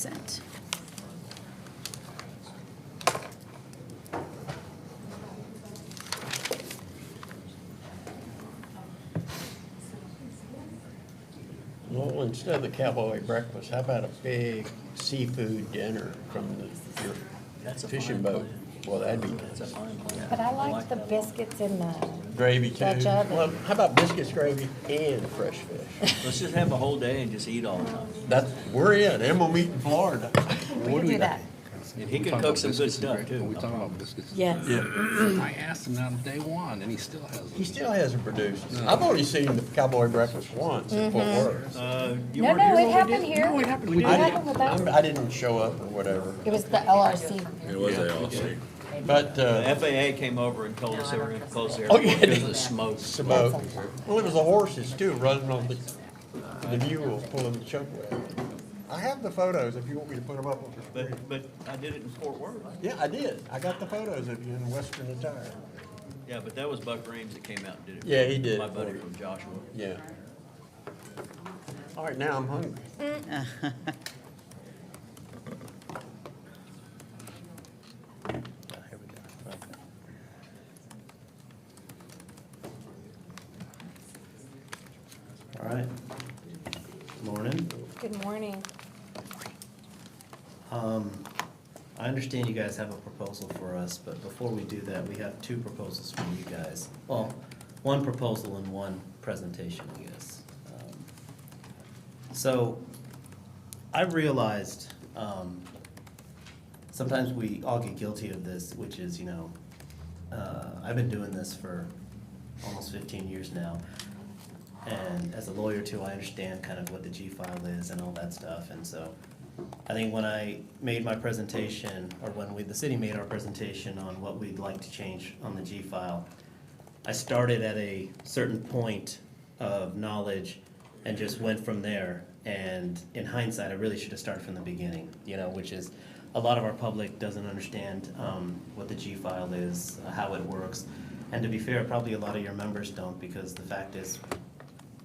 recent. Well, instead of the cowboy breakfast, how about a big seafood dinner from your That's a fishing fine boat? plan. Well, that'd be That's a fine plan. But I like the that a lot. biscuits in the gravy too. Dutch oven. Well, how about biscuits, gravy, and fresh fish? Let's just have a whole day and just eat all the time. We're in, and we'll meet in Florida. We can do that. And he We can talking cook about some good biscuits and stuff gravy? too. Are we no talking problem. about biscuits? Yes. Yeah, I asked him on day one, and he still hasn't. he still hasn't produced. I've only seen the cowboy breakfast once in Fort Worth. You No, weren't no, here it when we happened did? here. No, it happened. We It did. happened with us. I didn't show up or whatever, It was the LRC. It was ALC. but, The FAA came over and told us they were gonna close the Oh, airport yeah. because of the smoke. smoke. Well, it was the horses too, running on the mule, pulling the choke wagon. I have the photos if you want me to put them up on the screen. But I did it in Fort Worth. Yeah, I did. I got the photos of you in Western attire. Yeah, but that was Buck Rames that came out and did it. Yeah, he did My it buddy for you. from Joshua. Yeah. All right, now I'm hungry. All right. Morning. Good morning. I understand you guys have a proposal for us, but before we do that, we have two proposals for you guys. Well, one proposal and one presentation, I guess. So, I realized, sometimes we all get guilty of this, which is, I've been doing this for almost 15 years now. And as a lawyer too, I understand kind of what the G file is and all that stuff. And so I think when I made my presentation, or when the city made our presentation on what we'd like to change on the G file, I started at a certain point of knowledge and just went from there. And in hindsight, I really should have started from the beginning, which is a lot of our public doesn't understand what the G file is, how it works. And to be fair, probably a lot of your members don't, because the fact is,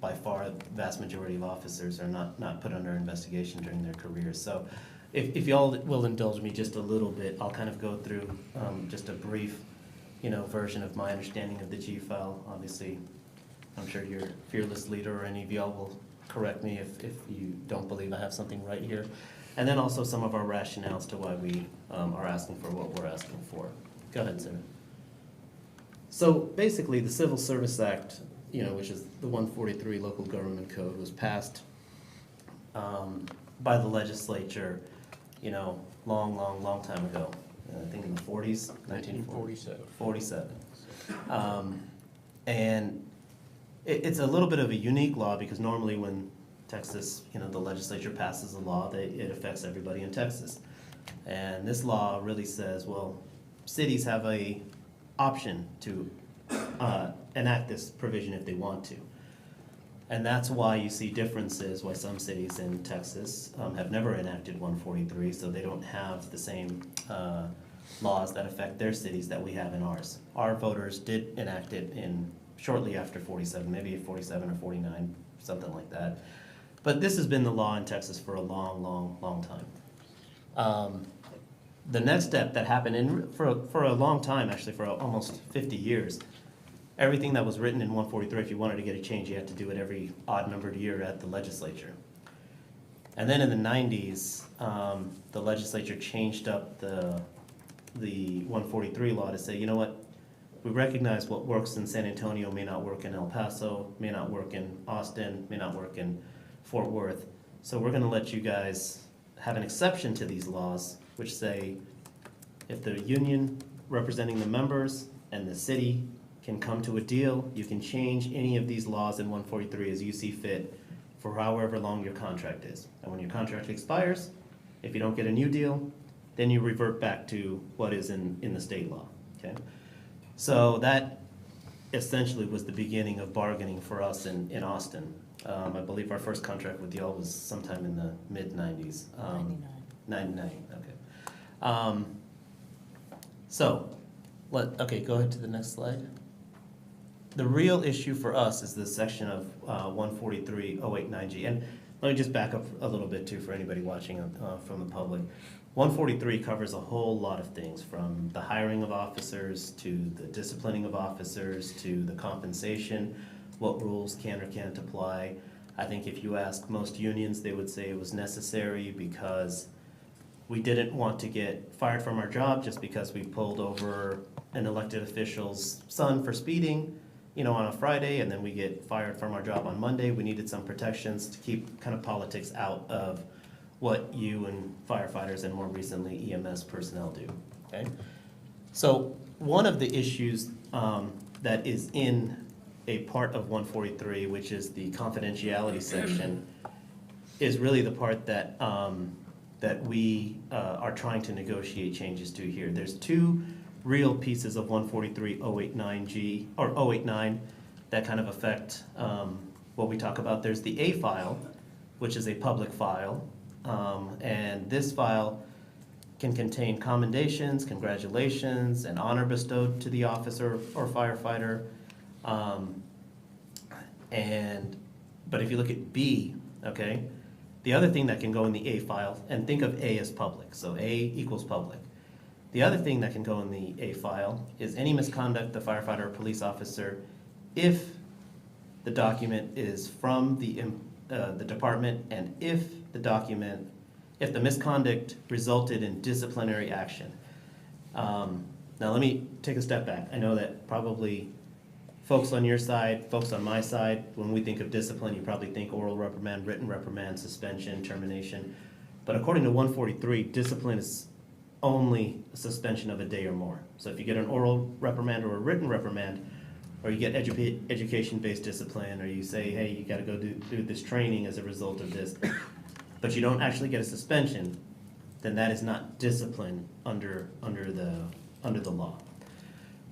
by far, the vast majority of officers are not put under investigation during their careers. So if y'all will indulge me just a little bit, I'll kind of go through just a brief, version of my understanding of the G file. Obviously, I'm sure your fearless leader or any of y'all will correct me if you don't believe I have something right here. And then also some of our rationales to why we are asking for what we're asking for. Go ahead, sir. So basically, the Civil Service Act, which is the 143 Local Government Code, was passed by the legislature, long time ago. I think in the 40s, 1947. 47. And it's a little bit of a unique law because normally when Texas, the legislature passes a law, it affects everybody in Texas. And this law really says, well, cities have a option to enact this provision if they want to. And that's why you see differences, why some cities in Texas have never enacted 143, so they don't have the same laws that affect their cities that we have in ours. Our voters did enact it shortly after 47, maybe 47 or 49, something like that. But this has been the law in Texas for a long time. The next step that happened, for a long time, actually for almost 50 years, everything that was written in 143, if you wanted to get a change, you had to do it every odd-numbered year at the legislature. And then in the 90s, the legislature changed up the 143 law to say, you know what, we recognize what works in San Antonio may not work in El Paso, may not work in Austin, may not work in Fort Worth. So we're gonna let you guys have an exception to these laws, which say if the union representing the members and the city can come to a deal, you can change any of these laws in 143 as you see fit for however long your contract is. And when your contract expires, if you don't get a new deal, then you revert back to what is in the state law, okay? So that essentially was the beginning of bargaining for us in Austin. I believe our first contract with y'all was sometime in the mid-90s. 99, okay. Okay, go ahead to the next slide. The real issue for us is this section of 143.089G. And let me just back up a little bit too for anybody watching from the public. 143 covers a whole lot of things, from the hiring of officers to the disciplining of officers to the compensation, what rules can or can't apply. I think if you ask most unions, they would say it was necessary because we didn't want to get fired from our job just because we pulled over an elected official's son for speeding, on a Friday, and then we get fired from our job on Monday. We needed some protections to keep kind of politics out of what you and firefighters and more recently EMS personnel do, okay? So one of the issues that is in a part of 143, which is the confidentiality section, is really the part that that we are trying to negotiate changes to here. There's two real pieces of 143.089G or 089 that kind of affect what we talk about. There's the A file, which is a public file, and this file can contain commendations, congratulations, and honor bestowed to the officer or firefighter. But if you look at B, okay, the other thing that can go in the A file, and think of A as public, so A equals public. The other thing that can go in the A file is any misconduct the firefighter or police officer, if the document is from the department, and if the misconduct resulted in disciplinary action. Now let me take a step back. I know that probably folks on your side, folks on my side, when we think of discipline, you probably think oral reprimand, written reprimand, suspension, termination. But according to 143, discipline is only a suspension of a day or more. So if you get an oral reprimand or a written reprimand, or you get education-based discipline, or you say, hey, you gotta go do this training as a result of this, but you don't actually get a suspension, then that is not discipline under the law.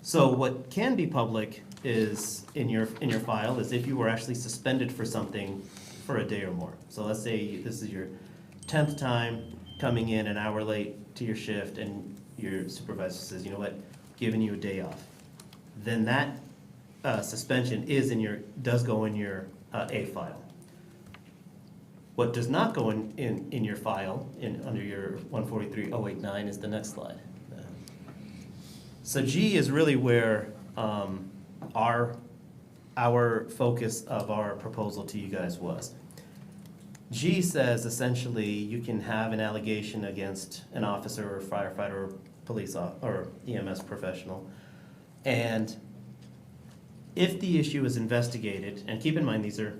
So what can be public is in your file is if you were actually suspended for something for a day or more. So let's say this is your 10th time coming in an hour late to your shift, and your supervisor says, you know what, giving you a day off. Then that suspension does go in your A file. What does not go in your file under your 143.089 is the next slide. So G is really where our focus of our proposal to you guys was. G says essentially you can have an allegation against an officer or firefighter or police or EMS professional, and if the issue is investigated, and keep in mind these are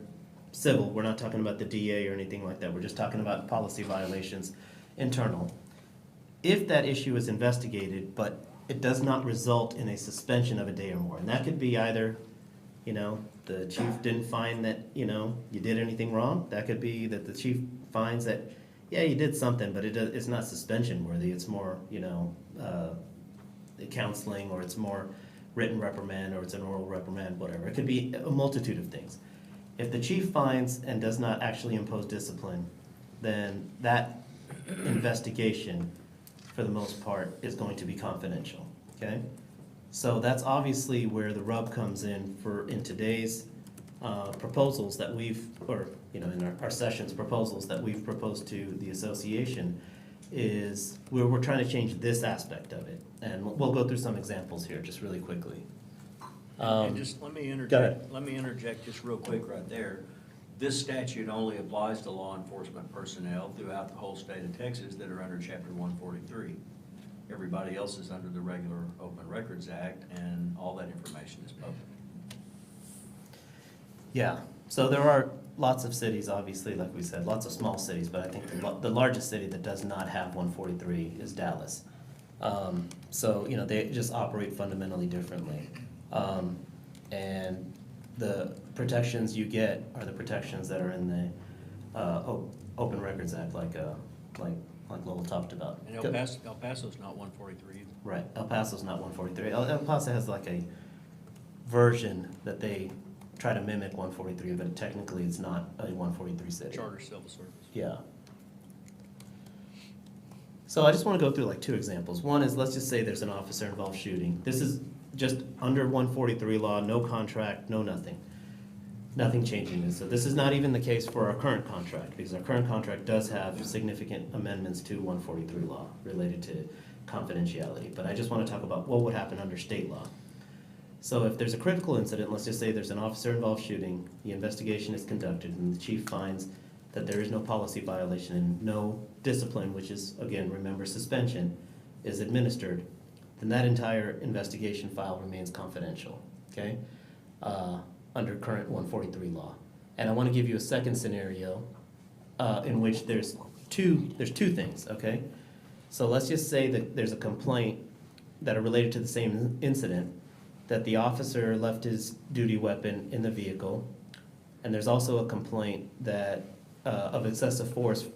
civil, we're not talking about the DA or anything like that, we're just talking about policy violations, internal. If that issue is investigated, but it does not result in a suspension of a day or more, and that could be either, the chief didn't find that, you did anything wrong. That could be that the chief finds that, yeah, you did something, but it's not suspension worthy. It's more, counseling, or it's more written reprimand, or it's an oral reprimand, whatever. It could be a multitude of things. If the chief finds and does not actually impose discipline, then that investigation, for the most part, is going to be confidential, okay? So that's obviously where the rub comes in in today's proposals that in our sessions proposals that we've proposed to the association, is where we're trying to change this aspect of it. And we'll go through some examples here just really quickly. And just let me interject. go ahead. Let me interject just real quick right there. This statute only applies to law enforcement personnel throughout the whole state of Texas that are under Chapter 143. Everybody else is under the regular Open Records Act, and all that information is public. Yeah, so there are lots of cities, obviously, like we said, lots of small cities, but I think the largest city that does not have 143 is Dallas. So, they just operate fundamentally differently. And the protections you get are the protections that are in the Open Records Act, like Lowell talked about. And El Paso's not 143 either. Right, El Paso's not 143. El Paso has like a version that they try to mimic 143, but technically it's not a 143 city. Charter civil service. Yeah. So I just want to go through like two examples. One is, let's just say there's an officer involved shooting. This is just under 143 law, no contract, no nothing. Nothing changing. So this is not even the case for our current contract, because our current contract does have significant amendments to 143 law related to confidentiality. But I just want to talk about what would happen under state law. So if there's a critical incident, let's just say there's an officer-involved shooting, the investigation is conducted, and the chief finds that there is no policy violation and no discipline, which is, again, remember, suspension, is administered, then that entire investigation file remains confidential, okay? Under current 143 law. And I want to give you a second scenario in which there's two things, okay? So let's just say that there's a complaint that are related to the same incident, that the officer left his duty weapon in the vehicle, and there's also a complaint that of excessive force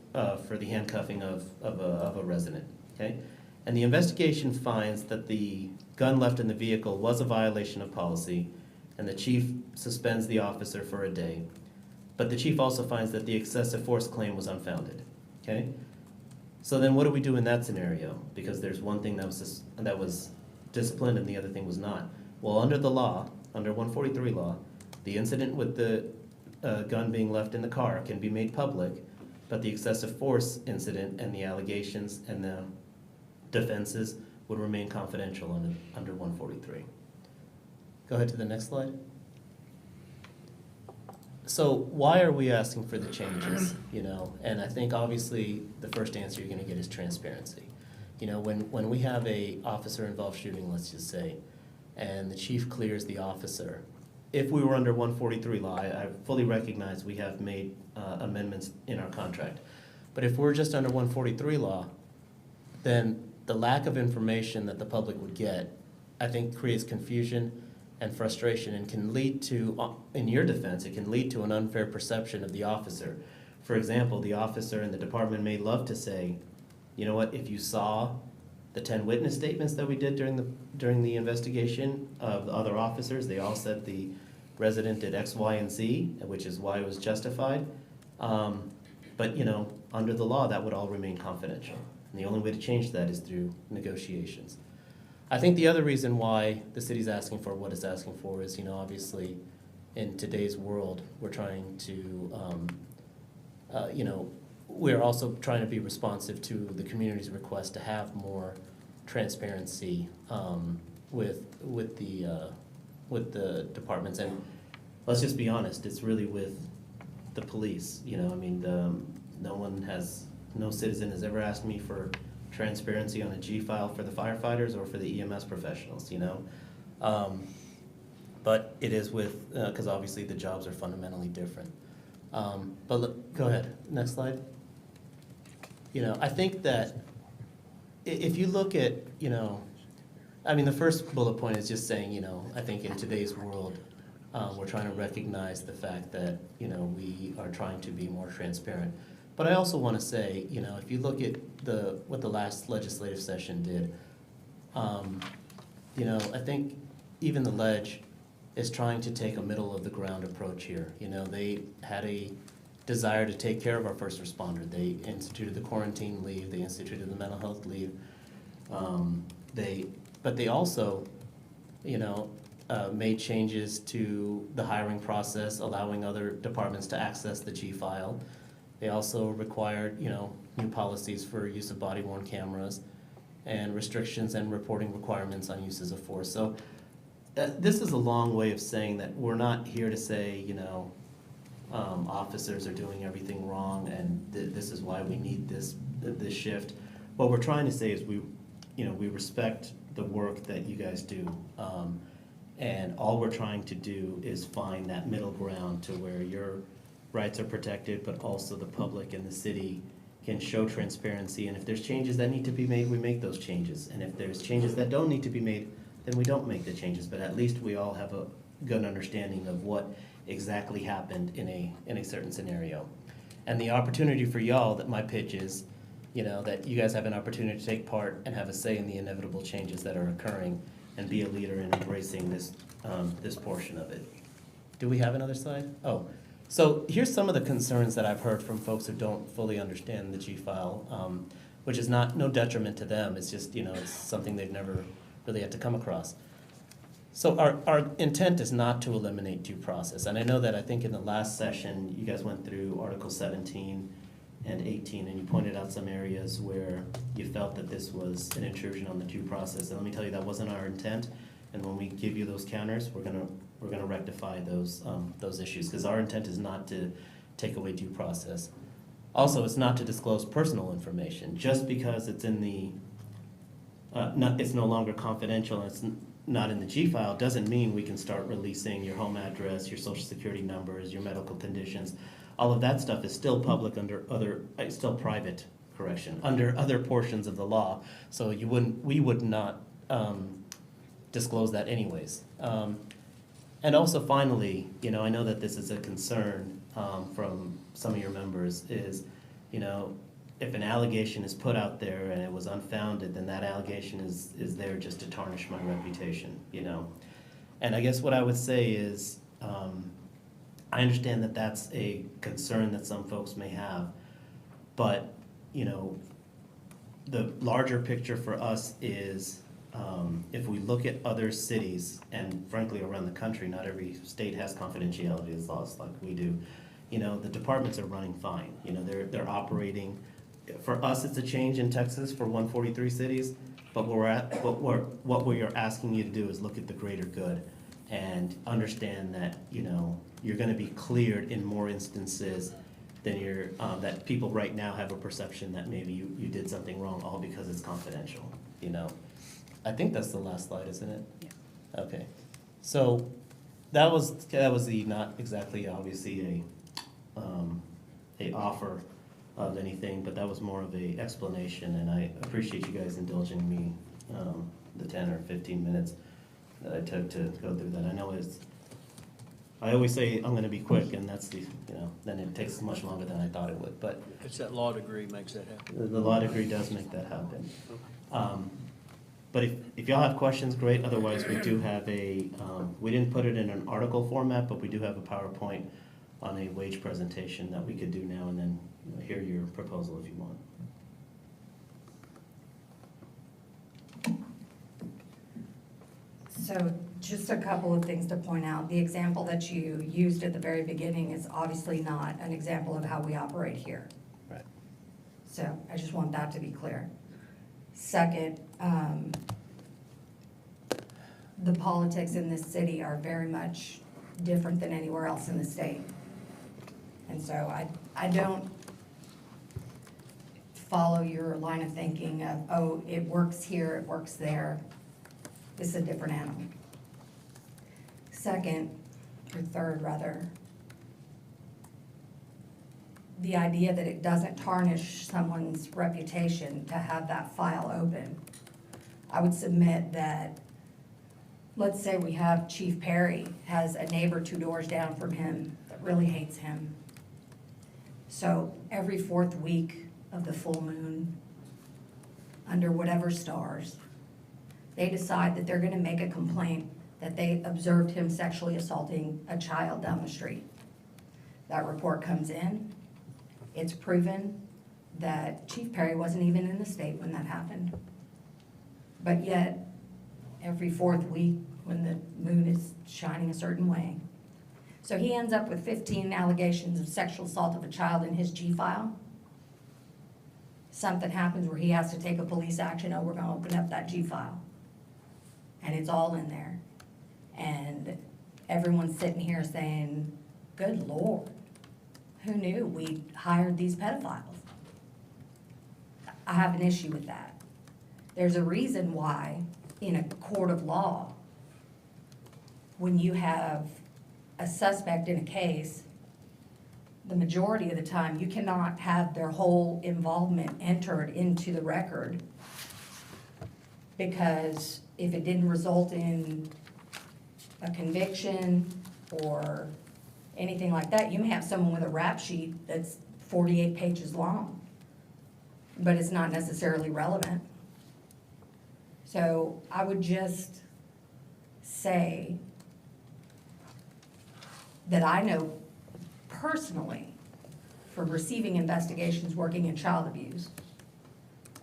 for the handcuffing of a resident, okay? And the investigation finds that the gun left in the vehicle was a violation of policy, and the chief suspends the officer for a day. But the chief also finds that the excessive force claim was unfounded, okay? So then what do we do in that scenario? Because there's one thing that was disciplined and the other thing was not. Well, under the law, under 143 law, the incident with the gun being left in the car can be made public, but the excessive force incident and the allegations and the defenses would remain confidential under 143. Go ahead to the next slide. So why are we asking for the changes, you know? And I think obviously the first answer you're gonna get is transparency. You know, when we have a officer-involved shooting, let's just say, and the chief clears the officer, if we were under 143 law, I fully recognize we have made amendments in our contract. But if we're just under 143 law, then the lack of information that the public would get, I think, creates confusion and frustration and can lead to, in your defense, it can lead to an unfair perception of the officer. For example, the officer in the department may love to say, you know what, if you saw the 10 witness statements that we did during the investigation of the other officers, they all said the resident did X, Y, and Z, which is why it was justified. But you know, under the law, that would all remain confidential. And the only way to change that is through negotiations. I think the other reason why the city's asking for what it's asking for is, you know, obviously in today's world, we're trying to, you know, we're also trying to be responsive to the community's request to have more transparency with the departments. And let's just be honest, it's really with the police. You know, I mean, no citizen has ever asked me for transparency on a G file for the firefighters or for the EMS professionals, you know. But it is with, because obviously the jobs are fundamentally different. But look, go ahead, next slide. You know, I think that if you look at, you know, I mean, the first bullet point is just saying, you know, I think in today's world, we're trying to recognize the fact that, you know, we are trying to be more transparent. But I also want to say, you know, if you look at what the last legislative session did, you know, I think even the Ledge is trying to take a middle of the ground approach here. You know, they had a desire to take care of our first responder. They instituted the quarantine leave, they instituted the mental health leave. But they also, you know, made changes to the hiring process, allowing other departments to access the G file. They also required, you know, new policies for use of body-worn cameras and restrictions and reporting requirements on uses of force. So this is a long way of saying that we're not here to say, you know, officers are doing everything wrong and this is why we need this shift. What we're trying to say is we respect the work that you guys do. And all we're trying to do is find that middle ground to where your rights are protected, but also the public and the city can show transparency. And if there's changes that need to be made, we make those changes. And if there's changes that don't need to be made, then we don't make the changes. But at least we all have a good understanding of what exactly happened in a certain scenario. And the opportunity for y'all, that my pitch is, you know, that you guys have an opportunity to take part and have a say in the inevitable changes that are occurring and be a leader in embracing this portion of it. Do we have another slide? Oh. So here's some of the concerns that I've heard from folks who don't fully understand the G file, which is no detriment to them. It's just, you know, it's something they've never really had to come across. So our intent is not to eliminate due process, and I know that I think in the last session, you guys went through Article 17 and 18, and you pointed out some areas where you felt that this was an intrusion on the due process, and let me tell you, that wasn't our intent, and when we give you those counters, we're gonna rectify those issues, because our intent is not to take away due process. Also, it's not to disclose personal information, just because it's in the, it's no longer confidential, and it's not in the G file, doesn't mean we can start releasing your home address, your social security numbers, your medical conditions. All of that stuff is still public under other, still private, correction, under other portions of the law. So we would not disclose that anyways. And also finally, I know that this is a concern from some of your members is, if an allegation is put out there and it was unfounded, then that allegation is there just to tarnish my reputation, And I guess what I would say is, I understand that that's a concern that some folks may have, but, the larger picture for us is, if we look at other cities, and frankly around the country, not every state has confidentiality laws like we do, the departments are running fine, they're operating. For us, it's a change in Texas for 143 cities, but what we are asking you to do is look at the greater good and understand that, you're gonna be cleared in more instances than that people right now have a perception that maybe you did something wrong, all because it's confidential, I think that's the last slide, isn't it? Yeah. Okay, so that was the, not exactly obviously a offer of anything, but that was more of a explanation, and I appreciate you guys indulging me the 10 or 15 minutes that I took to go through that. I know I always say I'm gonna be quick, and that's then it takes much longer than I thought it would, but It's that law degree makes that happen. the law degree does make that happen. But if y'all have questions, great, otherwise we do have we didn't put it in an article format, but we do have a PowerPoint on a wage presentation that we could do now and then hear your proposal if you want. So just a couple of things to point out. The example that you used at the very beginning is obviously not an example of how we operate here. Right. So I just want that to be clear. Second, the politics in this city are very much different than anywhere else in the state. And so I don't follow your line of thinking of, oh, it works here, it works there. This is a different animal. Second, or third rather, the idea that it doesn't tarnish someone's reputation to have that file open. I would submit that, let's say we have Chief Perry has a neighbor 2 doors down from him that really hates him. So every 4th week of the full moon, under whatever stars, they decide that they're gonna make a complaint that they observed him sexually assaulting a child down the street. That report comes in. It's proven that Chief Perry wasn't even in the state when that happened. But yet, every 4th week, when the moon is shining a certain way. So he ends up with 15 allegations of sexual assault of a child in his G file. Something happens where he has to take a police action, oh, we're gonna open up that G file. And it's all in there. And everyone's sitting here saying, good Lord, who knew we hired these pedophiles? I have an issue with that. There's a reason why in a court of law, when you have a suspect in a case, the majority of the time, you cannot have their whole involvement entered into the record, because if it didn't result in a conviction or anything like that, you may have someone with a rap sheet that's 48 pages long, but it's not necessarily relevant. So I would just say that I know personally from receiving investigations working in child abuse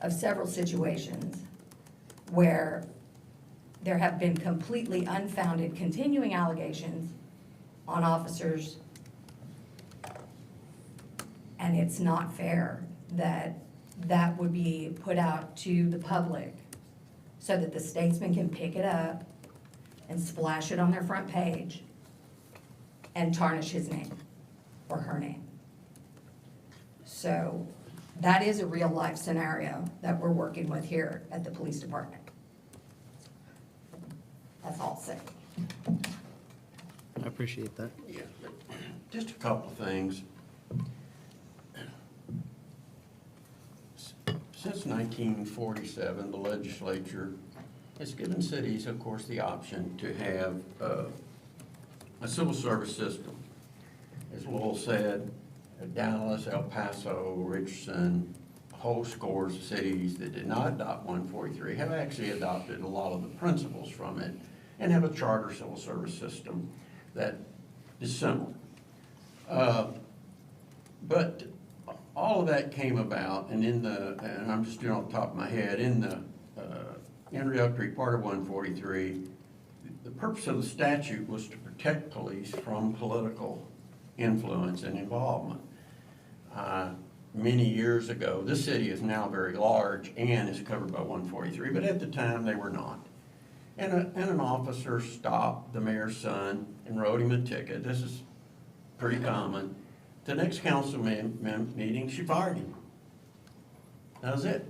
of several situations where there have been completely unfounded continuing allegations on officers. And it's not fair that that would be put out to the public so that the statesman can pick it up and splash it on their front page and tarnish his name or her name. So that is a real life scenario that we're working with here at the police department. That's all I'll say. I appreciate that. Yeah, just a couple of things. Since 1947, the legislature has given cities, of course, the option to have a civil service system. As Lowell said, Dallas, El Paso, Richardson, whole scores of cities that did not adopt 143 have actually adopted a lot of the principles from it and have a charter civil service system that is similar. But all of that came about, and and I'm just doing off the top of my head, in the introductory part of 143, the purpose of the statute was to protect police from political influence and involvement. Many years ago, this city is now very large and is covered by 143, but at the time they were not. And an officer stopped the mayor's son and wrote him a ticket. This is pretty common. The next council meeting, she fired him. That was it.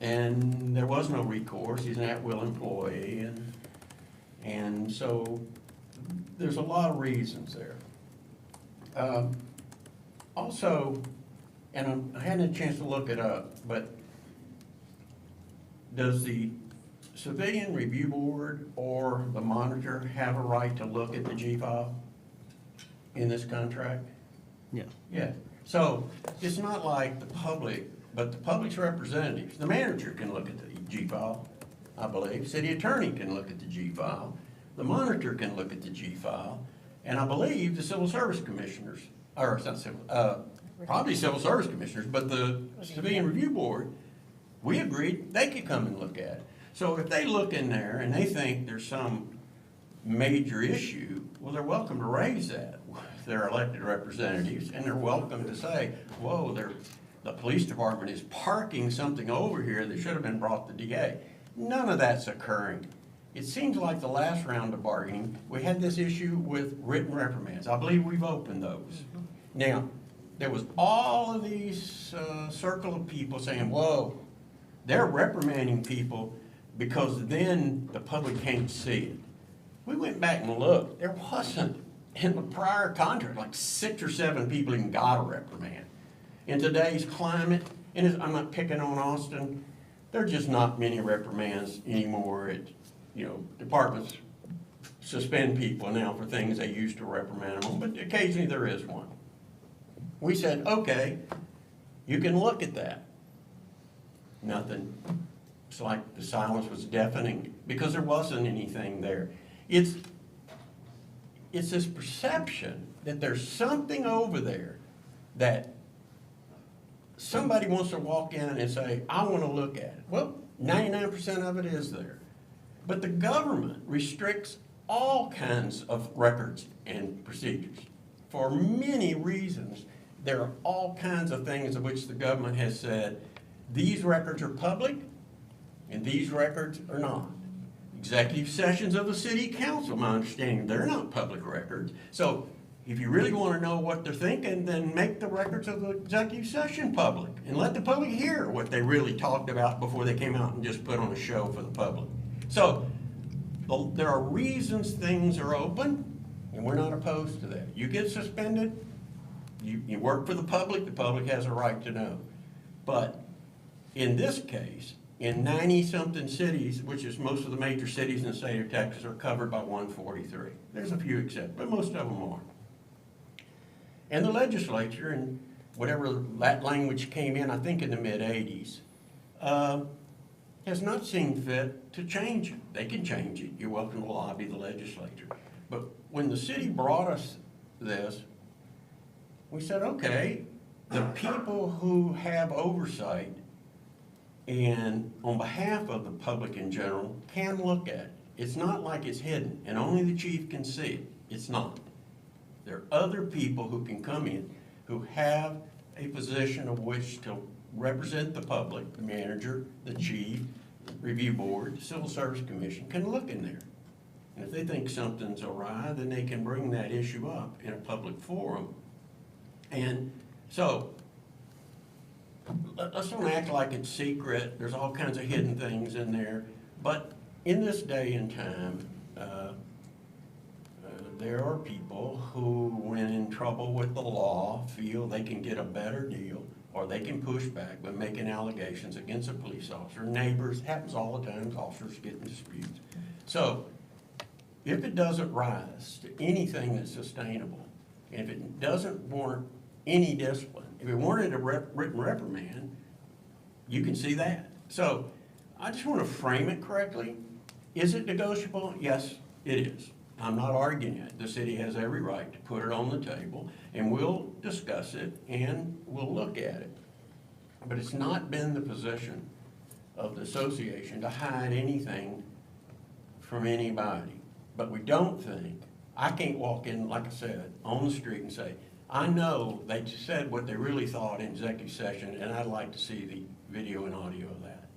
And there was no recourse. He's an at-will employee, and so there's a lot of reasons there. Also, and I hadn't had a chance to look it up, but does the Civilian Review Board or the monitor have a right to look at the G-file in this contract? Yeah. Yeah, so it's not like the public, but the public's representatives, the manager can look at the G-file, I believe, city attorney can look at the G-file, the monitor can look at the G-file, and I believe the civil service commissioners, or it's not civil, probably civil service commissioners, but the Civilian Review Board, we agreed they could come and look at it. So if they look in there and they think there's some major issue, well, they're welcome to raise that. They're elected representatives, and they're welcome to say, whoa, the police department is parking something over here that should have been brought to DA. None of that's occurring. It seems like the last round of bargaining, we had this issue with written reprimands. I believe we've opened those. Now, there was all of these circle of people saying, whoa, they're reprimanding people because then the public can't see it. We went back and looked. There wasn't, in the prior contract, like 6 or 7 people even got a reprimand. In today's climate, and I'm not picking on Austin, there are just not many reprimands anymore. Departments suspend people now for things they used to reprimand them on, but occasionally there is one. We said, okay, you can look at that. Nothing. It's like the silence was deafening because there wasn't anything there. It's this perception that there's something over there that somebody wants to walk in and say, I want to look at it. Well, 99% of it is there. But the government restricts all kinds of records and procedures for many reasons. There are all kinds of things of which the government has said, these records are public and these records are not. Executive sessions of the city council, my understanding, they're not public records. So if you really want to know what they're thinking, then make the records of the executive session public and let the public hear what they really talked about before they came out and just put on a show for the public. So there are reasons things are open, and we're not opposed to that. You get suspended, you work for the public has a right to know. But in this case, in 90-something cities, which is most of the major cities in the state of Texas, are covered by 143. There's a few exceptions, but most of them are. And the legislature, and whatever that language came in, I think in the mid-'80s, has not seen fit to change it. They can change it. You're welcome to lobby the legislature. But when the city brought us this, we said, okay, the people who have oversight and on behalf of the public in general can look at it. It's not like it's hidden and only the chief can see it. It's not. There are other people who can come in who have a position of which to represent the public, the manager, the chief, review board, the Civil Service Commission can look in there. And if they think something's awry, then they can bring that issue up in a public forum. And so, let's don't act like it's secret. There's all kinds of hidden things in there. But in this day and time, there are people who, when in trouble with the law, feel they can get a better deal, or they can push back by making allegations against a police officer. Neighbors, happens all the time, officers get in disputes. So, if it doesn't rise to anything that's sustainable, and if it doesn't warrant any discipline, if it warranted a written reprimand, you can see that. So, I just want to frame it correctly. Is it negotiable? Yes, it is. I'm not arguing it. The city has every right to put it on the table, and we'll discuss it, and we'll look at it. But it's not been the position of the association to hide anything from anybody. But we don't think, I can't walk in, like I said, on the street and say, I know they said what they really thought in executive session, and I'd like to see the video and audio of that.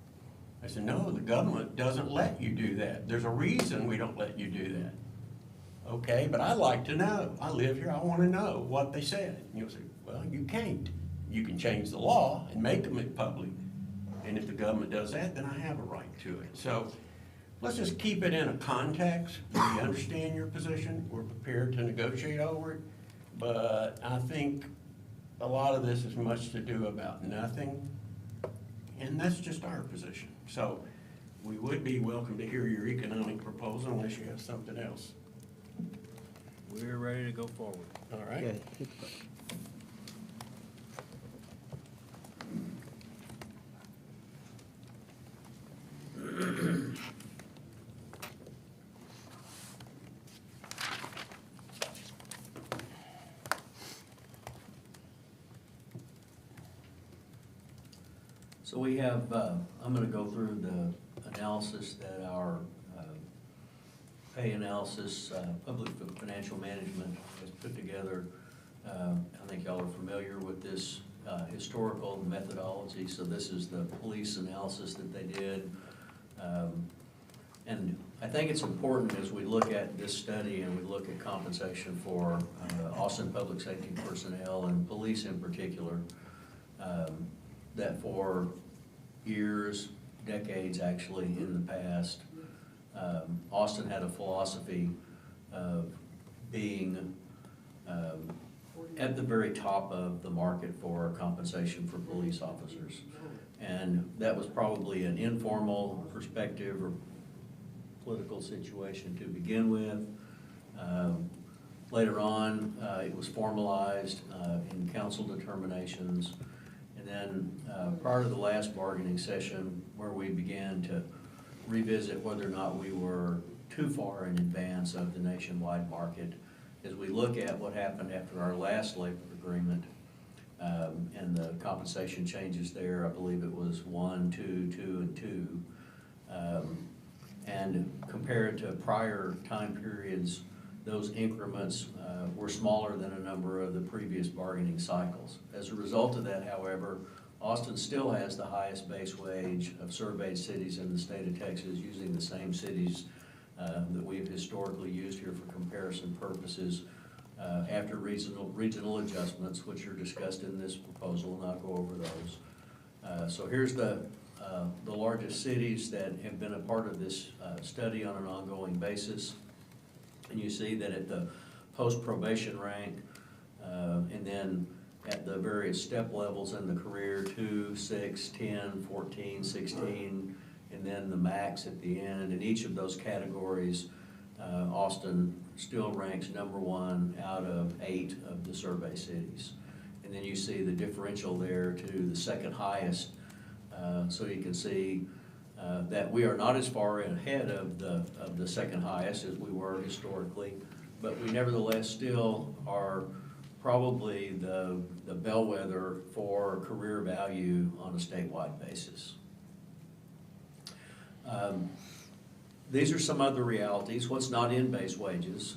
I said, no, the government doesn't let you do that. There's a reason we don't let you do that. Okay, but I'd like to know. I live here, I want to know what they said. And you'll say, well, you can't. You can change the law and make them public. And if the government does that, then I have a right to it. So let's just keep it in a context. We understand your position. We're prepared to negotiate over it. But I think a lot of this is much to do about nothing. And that's just our position. So we would be welcome to hear your economic proposal unless you have something else. We're ready to go forward. All right? So we have, I'm gonna go through the analysis that our pay analysis, public financial management has put together. I think y'all are familiar with this historical methodology. So this is the police analysis that they did. And I think it's important as we look at this study and we look at compensation for Austin public safety personnel and police in particular, that for years, decades actually in the past, Austin had a philosophy of being at the very top of the market for compensation for police officers. And that was probably an informal perspective or political situation to begin with. Later on, it was formalized in council determinations. And then prior to the last bargaining session, where we began to revisit whether or not we were too far in advance of the nationwide market, as we look at what happened after our last labor agreement and the compensation changes there. I believe it was 1, 2, 2, and 2. And compared to prior time periods, those increments were smaller than a number of the previous bargaining cycles. As a result of that, however, Austin still has the highest base wage of surveyed cities in the state of Texas, using the same cities that we've historically used here for comparison purposes after regional adjustments, which are discussed in this proposal, and I'll go over those. So here's the largest cities that have been a part of this study on an ongoing basis. And you see that at the post-probation rank, and then at the various step levels in the career, 2, 6, 10, 14, 16, and then the max at the end. In each of those categories, Austin still ranks #1 out of 8 of the survey cities. And then you see the differential there to the second highest. So you can see that we are not as far ahead of the second highest as we were historically, but we nevertheless still are probably the bellwether for career value on a statewide basis. These are some other realities, what's not in base wages.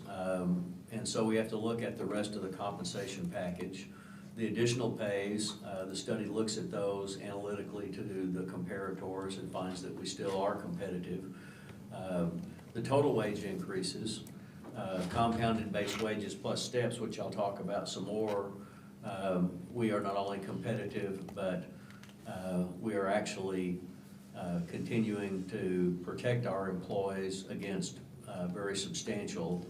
And so we have to look at the rest of the compensation package. The additional pays, the study looks at those analytically to do the comparators and finds that we still are competitive. The total wage increases, compounded base wages plus steps, which I'll talk about some more, we are not only competitive, but we are actually continuing to protect our employees against very substantial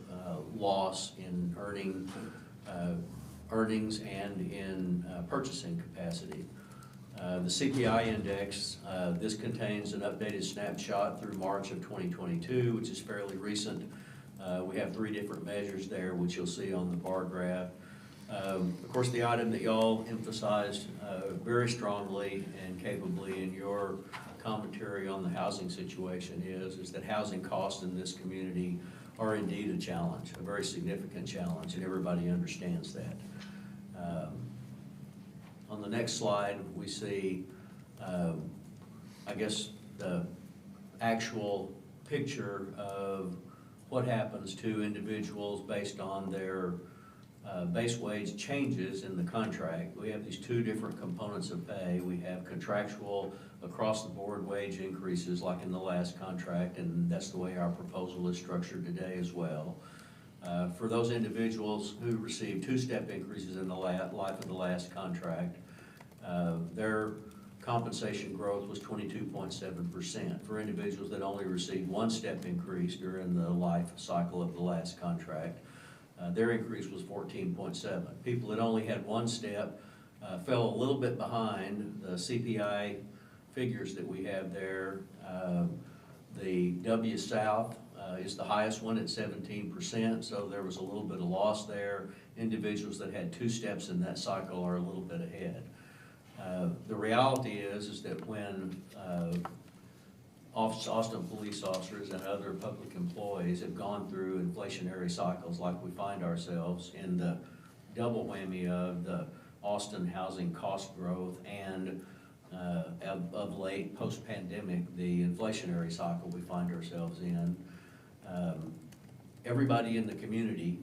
loss in earnings and in purchasing capacity. The CPI Index, this contains an updated snapshot through March of 2022, which is fairly recent. We have 3 different measures there, which you'll see on the bar graph. Of course, the item that y'all emphasized very strongly and capably in your commentary on the housing situation is that housing costs in this community are indeed a challenge, a very significant challenge, and everybody understands that. On the next slide, we see, I guess, the actual picture of what happens to individuals based on their base wage changes in the contract. We have these 2 different components of pay. We have contractual across-the-board wage increases like in the last contract, and that's the way our proposal is structured today as well. For those individuals who received 2-step increases in the life of the last contract, their compensation growth was 22.7%. For individuals that only received 1-step increase during the life cycle of the last contract, their increase was 14.7. People that only had 1 step fell a little bit behind the CPI figures that we have there. The W South is the highest one at 17%, so there was a little bit of loss there. Individuals that had 2 steps in that cycle are a little bit ahead. The reality is that when Austin police officers and other public employees have gone through inflationary cycles like we find ourselves in the double whammy of the Austin housing cost growth and of late, post-pandemic, the inflationary cycle we find ourselves in, everybody in the community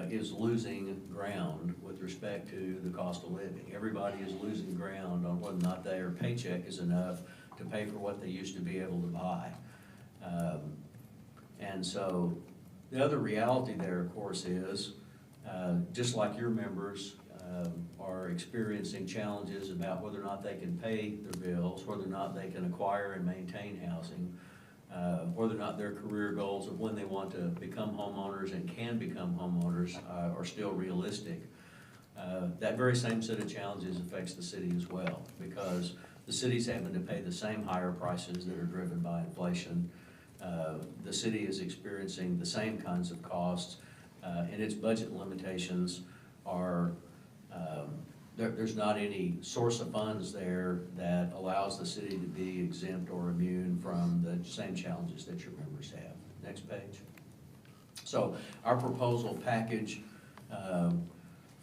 is losing ground with respect to the cost of living. Everybody is losing ground on whether or not their paycheck is enough to pay for what they used to be able to buy. And so the other reality there, of course, is just like your members are experiencing challenges about whether or not they can pay their bills, whether or not they can acquire and maintain housing, whether or not their career goals of when they want to become homeowners and can become homeowners are still realistic. That very same set of challenges affects the city as well, because the city's having to pay the same higher prices that are driven by inflation. The city is experiencing the same kinds of costs, and its budget limitations are, there's not any source of funds there that allows the city to be exempt or immune from the same challenges that your members have. Next page. So our proposal package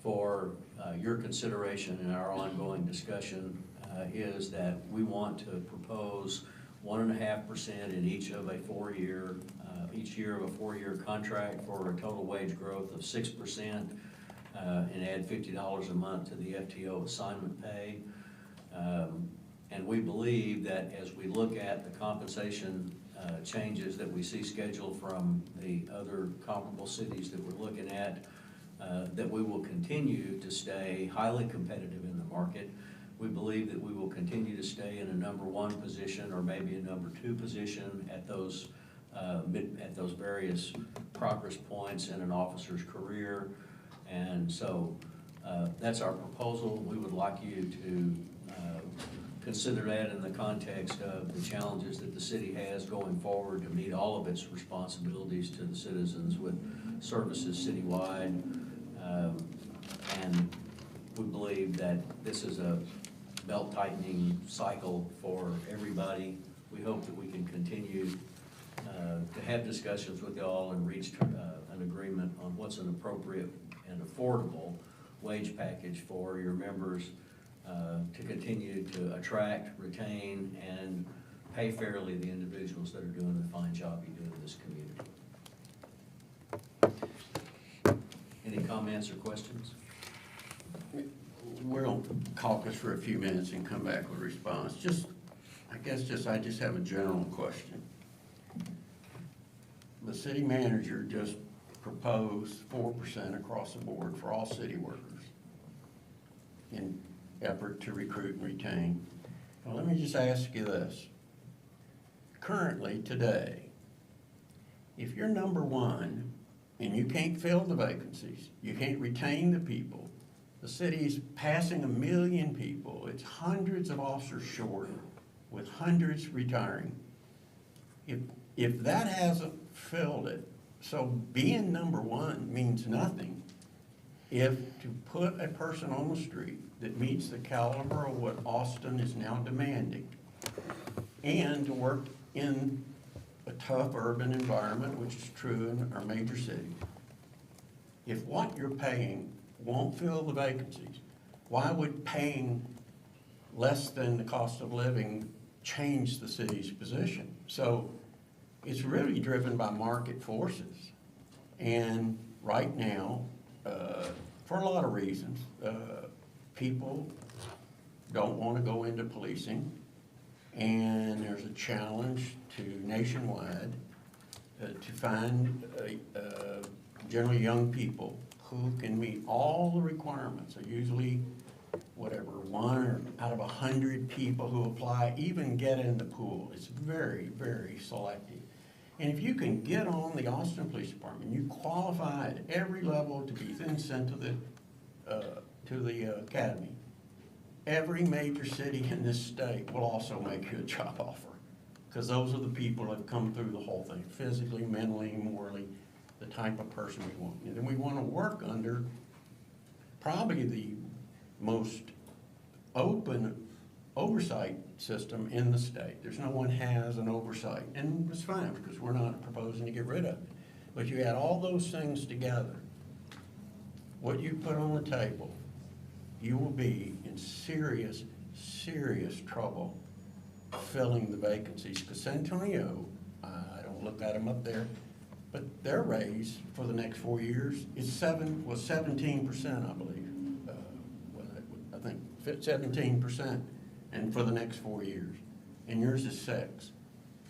for your consideration in our ongoing discussion is that we want to propose 1.5% in each of a 4-year, each year of a 4-year contract for a total wage growth of 6%, and add $50 a month to the FTO assignment pay. And we believe that as we look at the compensation changes that we see scheduled from the other comparable cities that we're looking at, that we will continue to stay highly competitive in the market. We believe that we will continue to stay in a number 1 position or maybe a number 2 position at those various progress points in an officer's career. And so that's our proposal. We would like you to consider that in the context of the challenges that the city has going forward to meet all of its responsibilities to the citizens with services citywide. And we believe that this is a belt-tightening cycle for everybody. We hope that we can continue to have discussions with y'all and reach an agreement on what's an appropriate and affordable wage package for your members to continue to attract, retain, and pay fairly the individuals that are doing the fine job you do in this community. Any comments or questions? We're gonna caucus for a few minutes and come back with a response. I just have a general question. The city manager just proposed 4% across the board for all city workers in effort to recruit and retain. Now, let me just ask you this. Currently, today, if you're number one and you can't fill the vacancies, you can't retain the people, the city's passing 1 million people, it's hundreds of officers short, with hundreds retiring. If that hasn't filled it, so being number one means nothing if to put a person on the street that meets the caliber of what Austin is now demanding, and to work in a tough urban environment, which is true in our major cities. If what you're paying won't fill the vacancies, why would paying less than the cost of living change the city's position? So it's really driven by market forces. And right now, for a lot of reasons, people don't want to go into policing, and there's a challenge to nationwide to find generally young people who can meet all the requirements. So usually, whatever, 1 out of 100 people who apply even get in the pool. It's very, very selective. And if you can get on the Austin Police Department, you qualify at every level to be then sent to the academy. Every major city in this state will also make you a job offer, because those are the people that have come through the whole thing, physically, mentally, morally, the type of person we want. And we want to work under probably the most open oversight system in the state. There's no one has an oversight, and it's fine because we're not proposing to get rid of it. But you add all those things together, what you put on the table, you will be in serious, serious trouble filling the vacancies. Because San Antonio, I don't look at them up there, but their raise for the next 4 years was 17%, I believe. I think 17%, and for the next 4 years. And yours is 6%.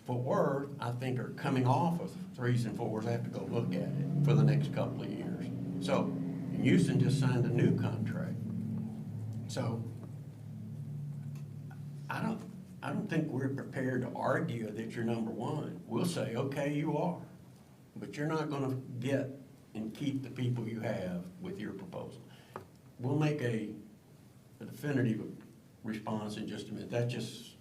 Fort Worth, I think, are coming off of 3s and 4s. I have to go look at it for the next couple of years. So, and Houston just signed a new contract. So, I don't think we're prepared to argue that you're number one. We'll say, okay, you are, but you're not going to get and keep the people you have with your proposal. We'll make a definitive response in just a minute. That's just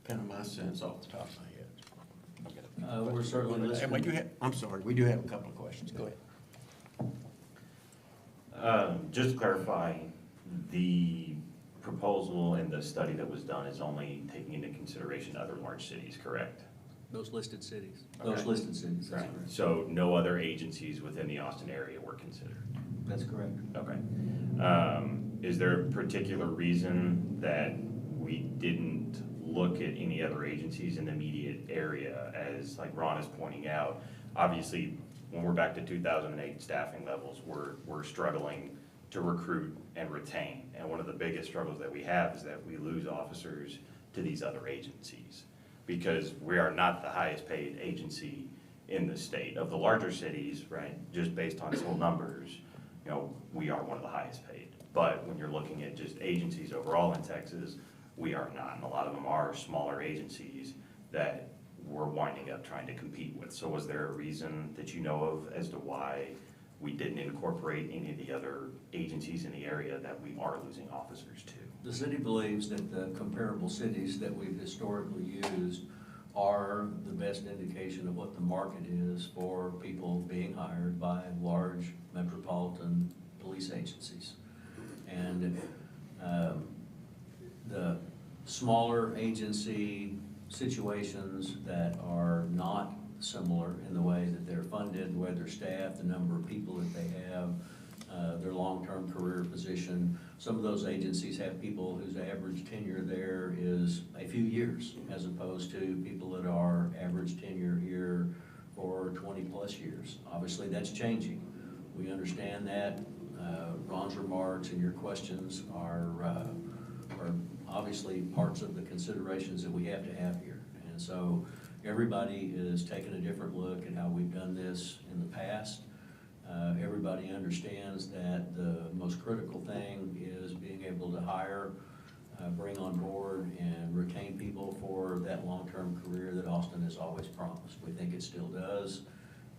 kind of my sense off the top of my head. We're certainly listening. And I'm sorry, we do have a couple of questions. Go ahead. Just to clarify, the proposal and the study that was done is only taking into consideration other large cities, correct? Those listed cities. Okay. Those listed cities, that's Right. correct. So no other agencies within the Austin area were considered? That's correct. Okay. Is there a particular reason that we didn't look at any other agencies in the immediate area? As like Ron is pointing out, obviously, when we're back to 2008 staffing levels, we're struggling to recruit and retain. And one of the biggest struggles that we have is that we lose officers to these other agencies, because we are not the highest paid agency in the state. Of the larger cities, right, just based on total numbers, you know, we are one of the highest paid. But when you're looking at just agencies overall in Texas, we are not. And a lot of them are smaller agencies that we're winding up trying to compete with. So was there a reason that you know of as to why we didn't incorporate any of the other agencies in the area that we are losing officers to? The city believes that the comparable cities that we've historically used are the best indication of what the market is for people being hired by large metropolitan police agencies. And the smaller agency situations that are not similar in the way that they're funded, the way they're staffed, the number of people that they have, their long-term career position. Some of those agencies have people whose average tenure there is a few years, as opposed to people that are average tenure here for 20-plus years. Obviously, that's changing. We understand that. Ron's remarks and your questions are obviously parts of the considerations that we have to have here. And so everybody is taking a different look at how we've done this in the past. Everybody understands that the most critical thing is being able to hire, bring on board, and retain people for that long-term career that Austin has always promised. We think it still does,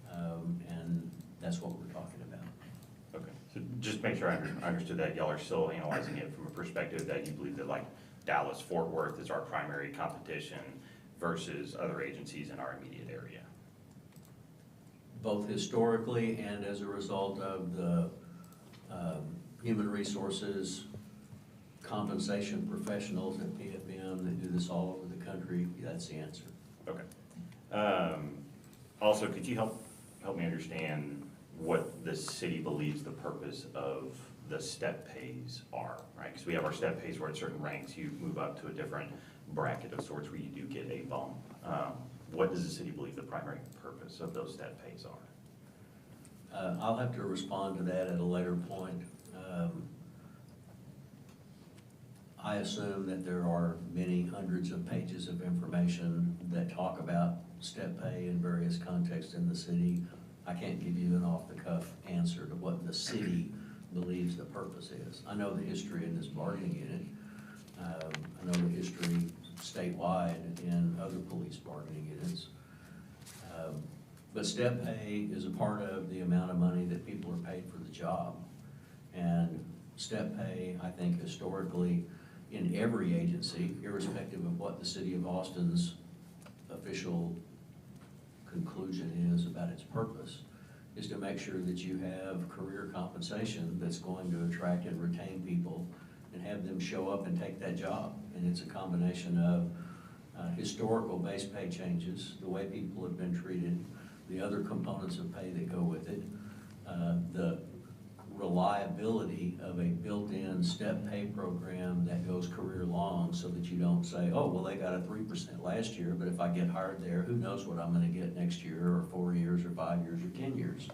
and that's what we're talking about. Okay, so just make sure I understood that y'all are still analyzing it from a perspective that you believe that like Dallas, Fort Worth is our primary competition versus other agencies in our immediate area. Both historically and as a result of the human resources compensation professionals at PFM that do this all over the country, that's the answer. Okay. Also, could you help me understand what the city believes the purpose of the step pays are, right? Because we have our step pays where at certain ranks you move up to a different bracket of sorts where you do get a bump. What does the city believe the primary purpose of those step pays are? I'll have to respond to that at a later point. I assume that there are many hundreds of pages of information that talk about step pay in various contexts in the city. I can't give you an off-the-cuff answer to what the city believes the purpose is. I know the history in this bargaining unit. I know the history statewide in other police bargaining units. But step pay is a part of the amount of money that people are paid for the job. And step pay, I think historically, in every agency, irrespective of what the city of Austin's official conclusion is about its purpose, is to make sure that you have career compensation that's going to attract and retain people and have them show up and take that job. And it's a combination of historical base pay changes, the way people have been treated, the other components of pay that go with it, the reliability of a built-in step pay program that goes career long so that you don't say, oh, well, they got a 3% last year, but if I get hired there, who knows what I'm gonna get next year or 4 years or 5 years or 10 years.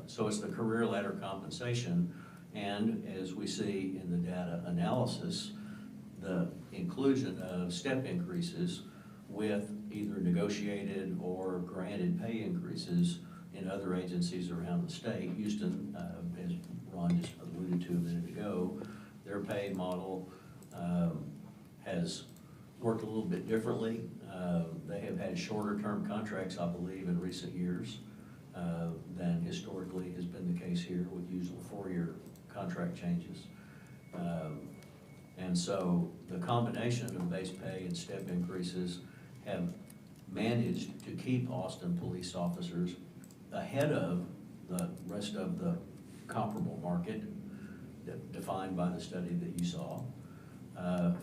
So it's the career ladder compensation, and as we see in the data analysis, the inclusion of step increases with either negotiated or granted pay increases in other agencies around the state. Houston, as Ron just alluded to a minute ago, their pay model has worked a little bit differently. They have had shorter term contracts, I believe, in recent years than historically has been the case here with usual 4-year contract changes. And so the combination of base pay and step increases have managed to keep Austin police officers ahead of the rest of the comparable market defined by the study that you saw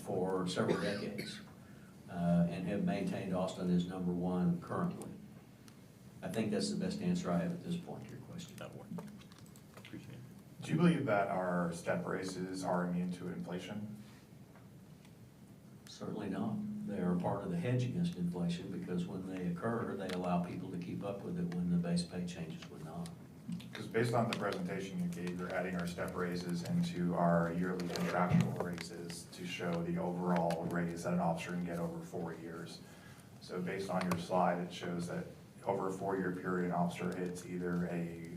for several decades and have maintained Austin as #1 currently. I think that's the best answer I have at this point to your question. Appreciate it. Do you believe that our step raises are immune to inflation? Certainly not. They are part of the hedge against inflation because when they occur, they allow people to keep up with it when the base pay changes would not. Because based on the presentation you gave, you're adding our step raises into our yearly contractual raises to show the overall raise that an officer can get over 4 years. So based on your slide, it shows that over a 4-year period, an officer hits either a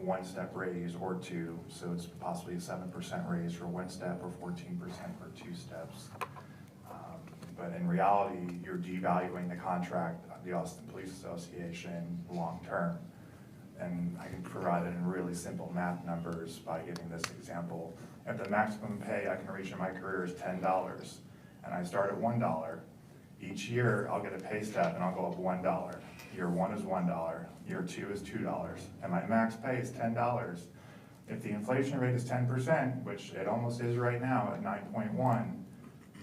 1-step raise or 2, so it's possibly a 7% raise for 1 step or 14% for 2 steps. But in reality, you're devaluing the contract of the Austin Police Association long-term. And I can provide it in really simple math numbers by giving this example. If the maximum pay I can reach in my career is $10, and I start at $1, each year I'll get a pay step and I'll go up $1. Year 1 is $1, year 2 is $2, and my max pay is $10. If the inflation rate is 10%, which it almost is right now at 9.1,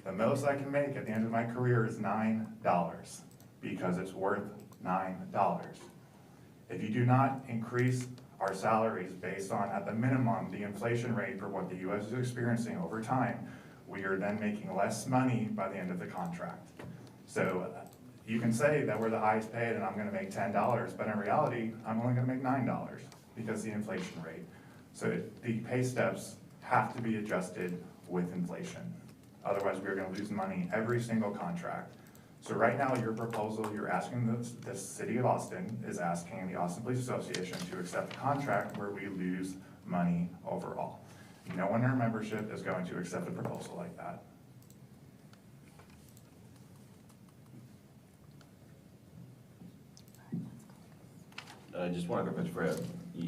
the most I can make at the end of my career is $9 because it's worth $9. If you do not increase our salaries based on, at the minimum, the inflation rate for what the US is experiencing over time, we are then making less money by the end of the contract. So you can say that we're the highest paid and I'm gonna make $10, but in reality, I'm only gonna make $9 because of the inflation rate. So the pay steps have to be adjusted with inflation. Otherwise, we're gonna lose money every single contract. So right now, your proposal, you're asking the city of Austin is asking the Austin Police Association to accept a contract where we lose money overall. No one in our membership is going to accept a proposal like that. Just one other question, Fred.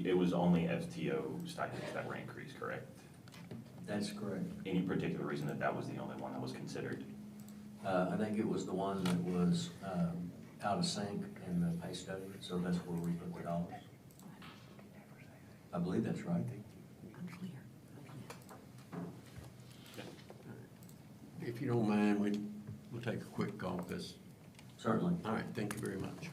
It was only FTO stipends that were increased, correct? That's correct. Any particular reason that that was the only one that was considered? I think it was the one that was out of sync in the pay study, so that's where we put the dollars. I believe that's right. If you don't mind, we'll take a quick call, because, Certainly. all right, thank you very much.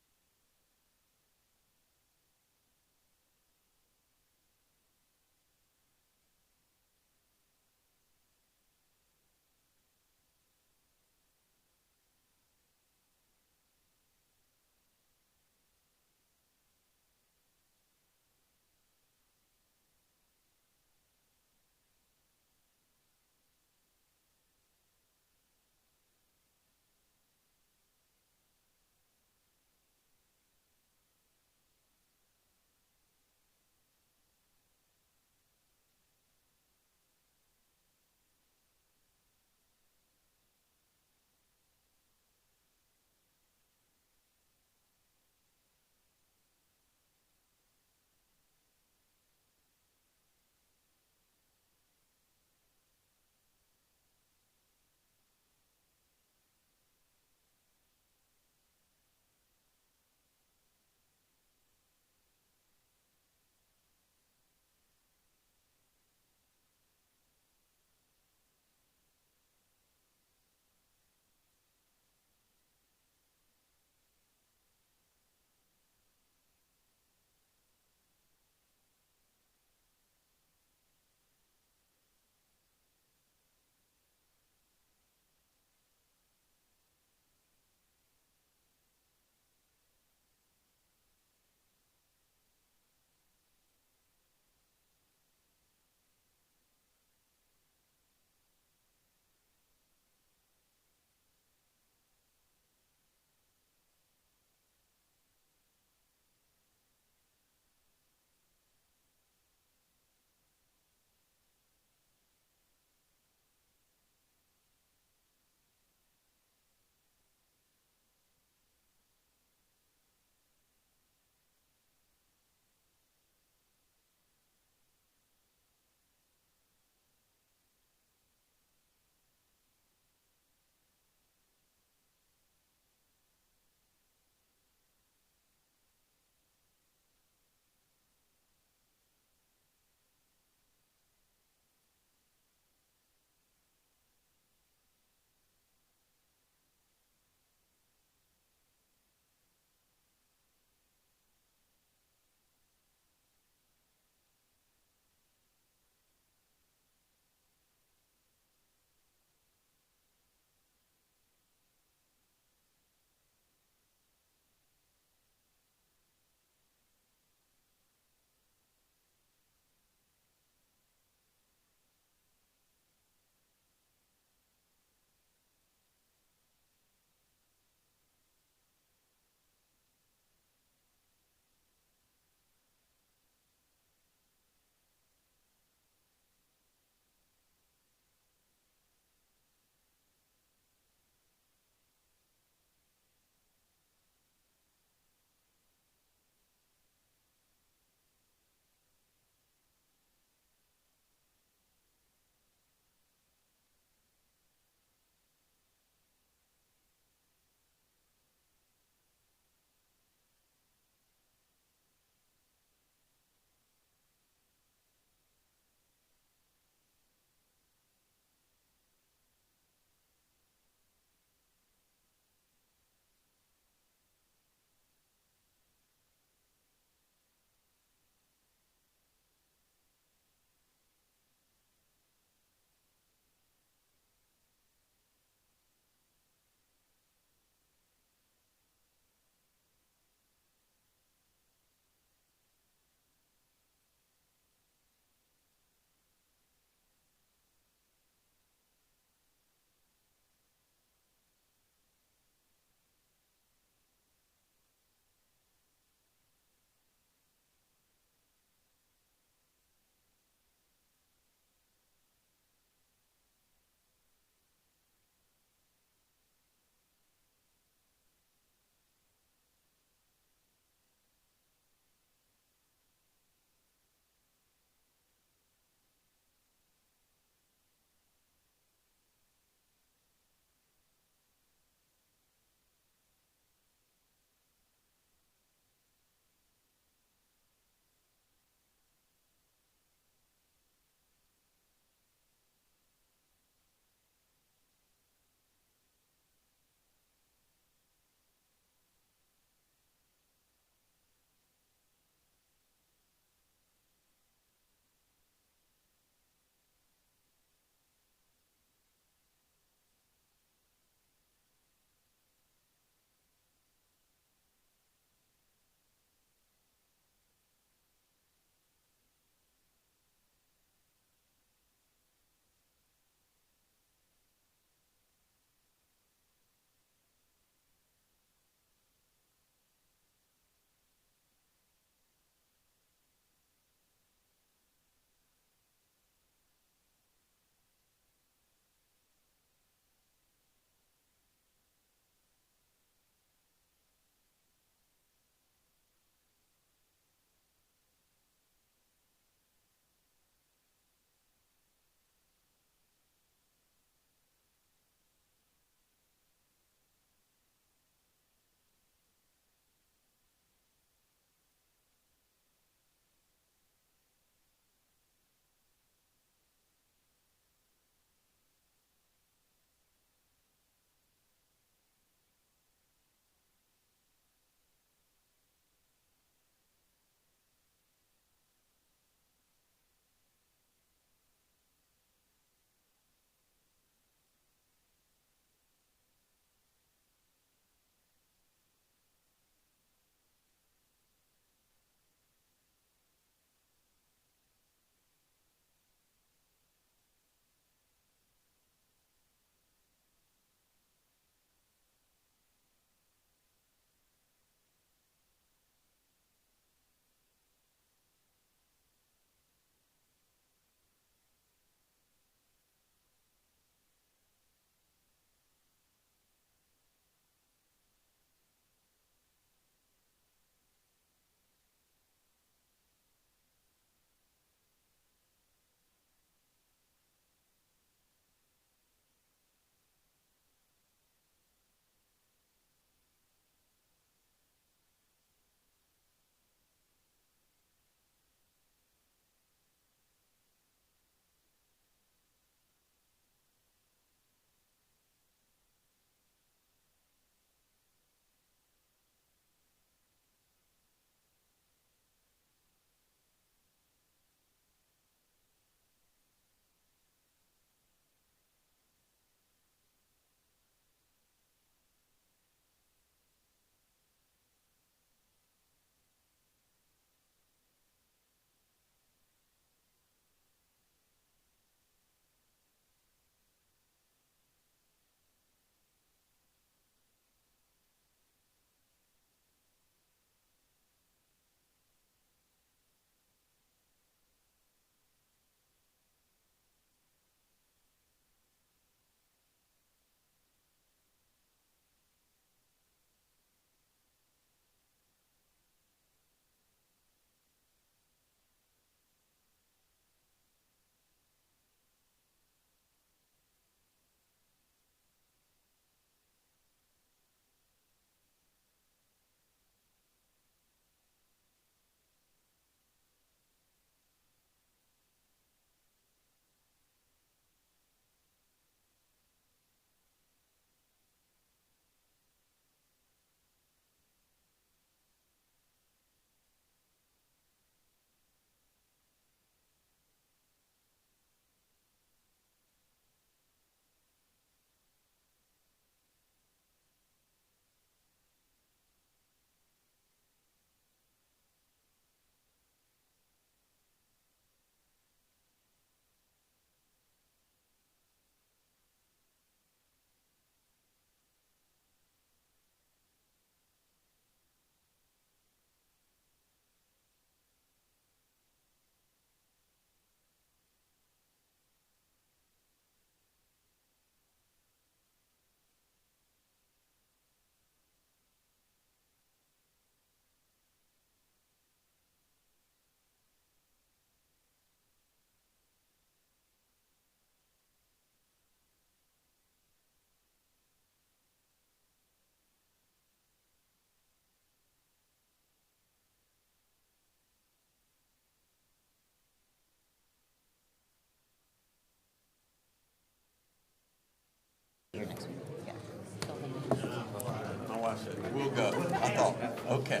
My wife said, we'll go. I thought, okay.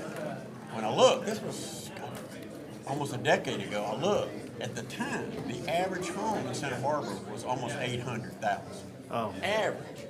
When I looked, this was almost a decade ago, I looked. At the time, the average home in Santa Barbara was almost 800,000. Oh. Average.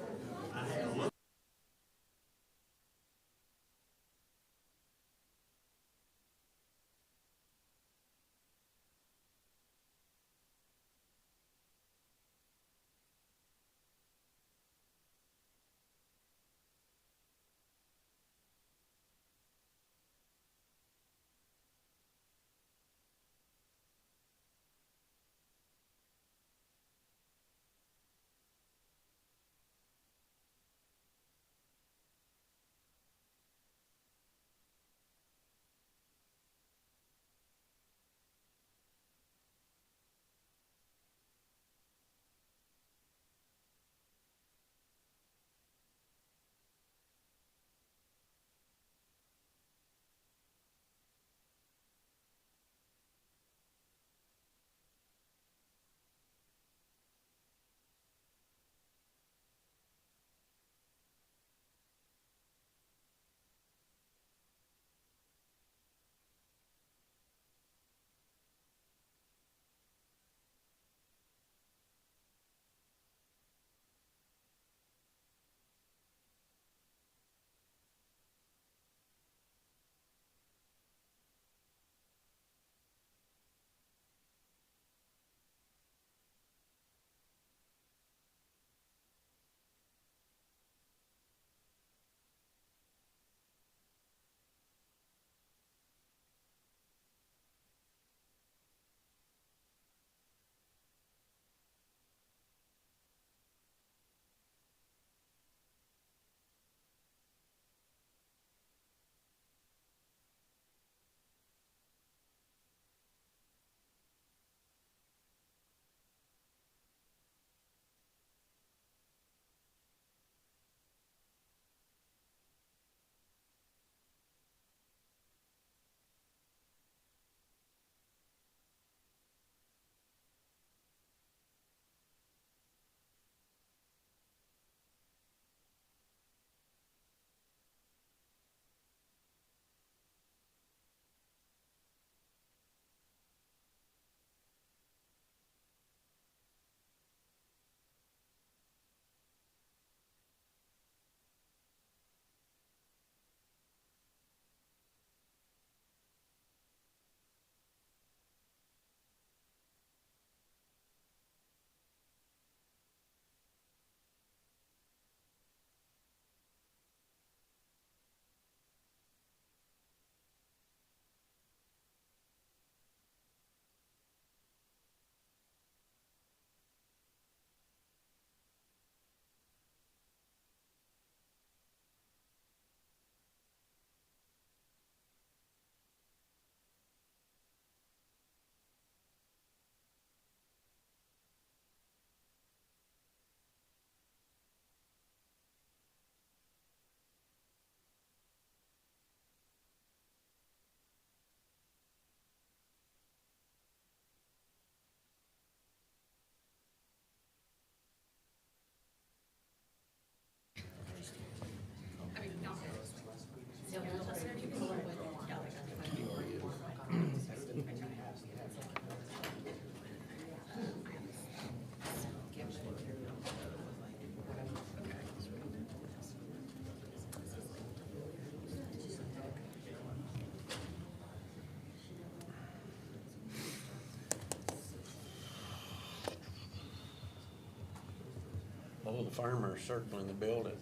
Oh, the farmers circling the building.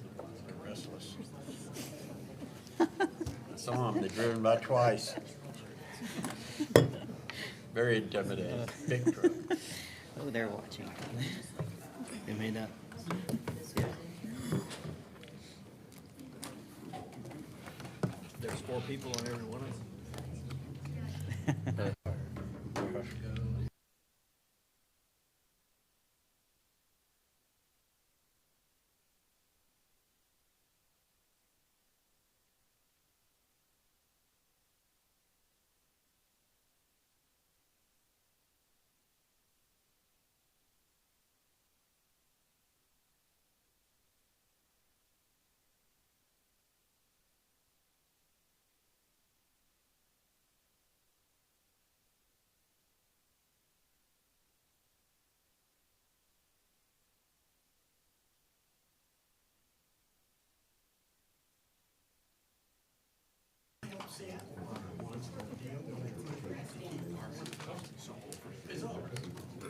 They're restless. I saw them. They're driven by twice. Very intimidating. Big truck. Oh, they're watching. They made that. There's 4 people on every one of them.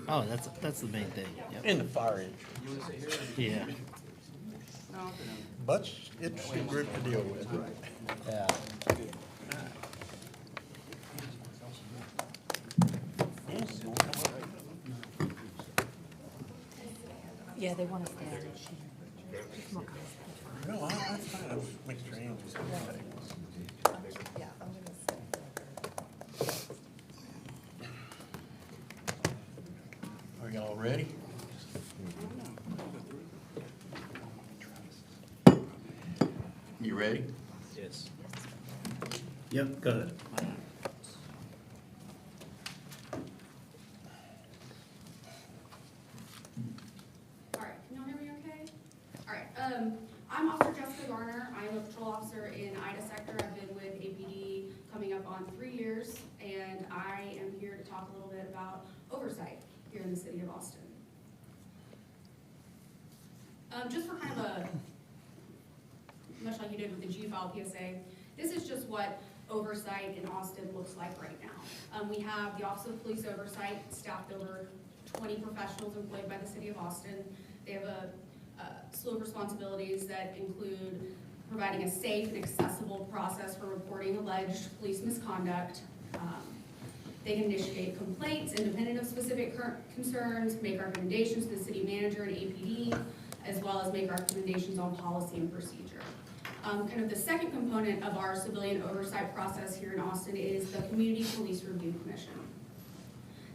Oh, that's the main thing, yep. In the fire entry. Yeah. But it's a group to deal with. Yeah. Yeah, they want us there. No, that's fine. I was making sure Ann was okay. Yeah, I'm gonna Are y'all ready? You ready? Yes. Yep, go ahead. All right, can y'all hear me okay? All right, I'm Officer Jessica Garner. I am a patrol officer in Ida sector. I've been with APD coming up on 3 years, and I am here to talk a little bit about oversight here in the city of Austin. Just for kind of a, much like you did with the G-file PSA, this is just what oversight in Austin looks like right now. We have the Office of Police Oversight, staffed over 20 professionals employed by the city of Austin. They have a slew of responsibilities that include providing a safe and accessible process for reporting alleged police misconduct. They can initiate complaints independent of specific concerns, make recommendations to the city manager and APD, as well as make recommendations on policy and procedure. Kind of the second component of our civilian oversight process here in Austin is the Community Police Review Commission.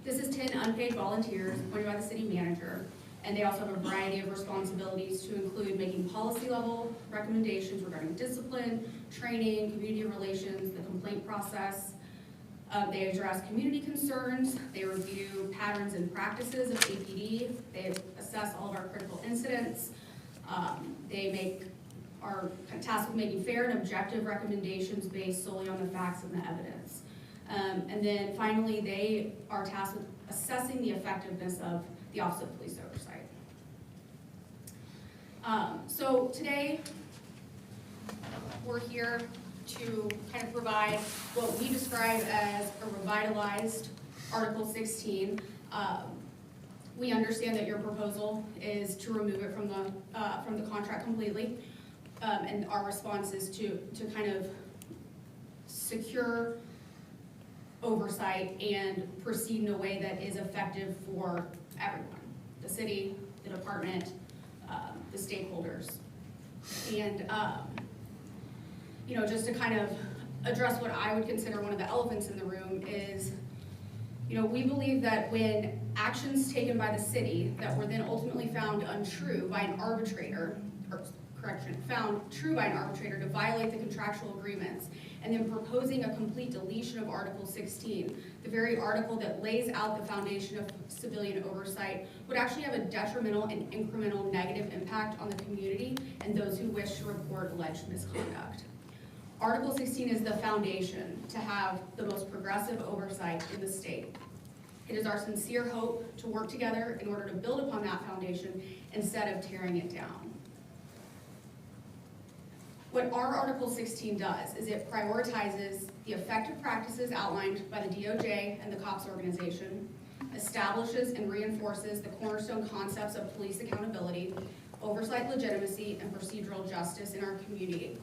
This is 10 unpaid volunteers appointed by the city manager, and they also have a variety of responsibilities to include making policy level recommendations regarding discipline, training, community relations, the complaint process. They address community concerns, they review patterns and practices of APD, they assess all of our critical incidents, they are tasked with making fair and objective recommendations based solely on the facts and the evidence. And then finally, they are tasked with assessing the effectiveness of the Office of Police Oversight. So today, we're here to kind of provide what we describe as a revitalized Article 16. We understand that your proposal is to remove it from the contract completely, and our response is to kind of secure oversight and proceed in a way that is effective for everyone, the city, the department, the stakeholders. And you know, just to kind of address what I would consider one of the elephants in the room is, you know, we believe that when actions taken by the city that were then ultimately found untrue by an arbitrator, or correction, found true by an arbitrator to violate the contractual agreements, and then proposing a complete deletion of Article 16, the very article that lays out the foundation of civilian oversight, would actually have a detrimental and incremental negative impact on the community and those who wish to report alleged misconduct. Article 16 is the foundation to have the most progressive oversight in the state. It is our sincere hope to work together in order to build upon that foundation instead of tearing it down. What our Article 16 does is it prioritizes the effective practices outlined by the DOJ and the COPS organization, establishes and reinforces the cornerstone concepts of police accountability, oversight legitimacy, and procedural justice in our community.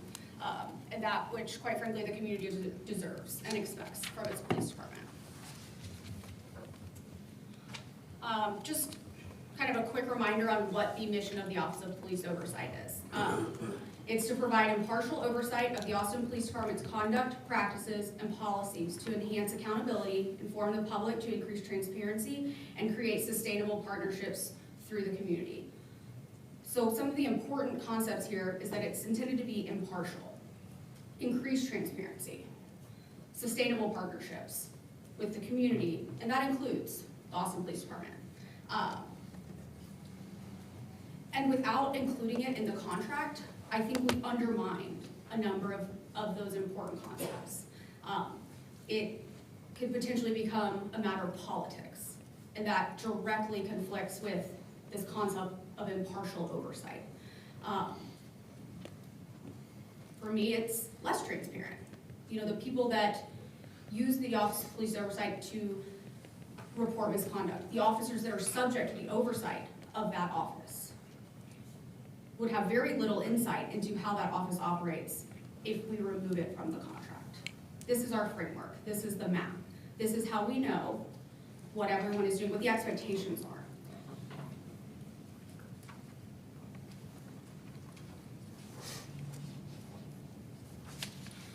And that which, quite frankly, the community deserves and expects from its police department. Just kind of a quick reminder on what the mission of the Office of Police Oversight is. It's to provide impartial oversight of the Austin Police Department's conduct, practices, and policies to enhance accountability, inform the public to increase transparency, and create sustainable partnerships through the community. So some of the important concepts here is that it's intended to be impartial, increase transparency, sustainable partnerships with the community, and that includes the Austin Police Department. And without including it in the contract, I think we undermined a number of those important concepts. It could potentially become a matter of politics, and that directly conflicts with this concept of impartial oversight. For me, it's less transparent. You know, the people that use the Office of Police Oversight to report misconduct, the officers that are subject to the oversight of that office, would have very little insight into how that office operates if we remove it from the contract. This is our framework. This is the map. This is how we know what everyone is doing, what the expectations are.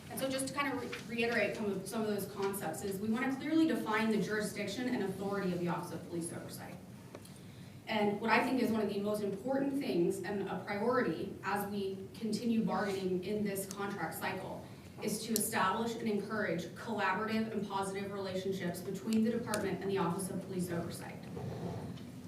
And so just to kind of reiterate some of those concepts is we want to clearly define the jurisdiction and authority of the Office of Police Oversight. And what I think is one of the most important things and a priority as we continue bargaining in this contract cycle is to establish and encourage collaborative and positive relationships between the department and the Office of Police Oversight.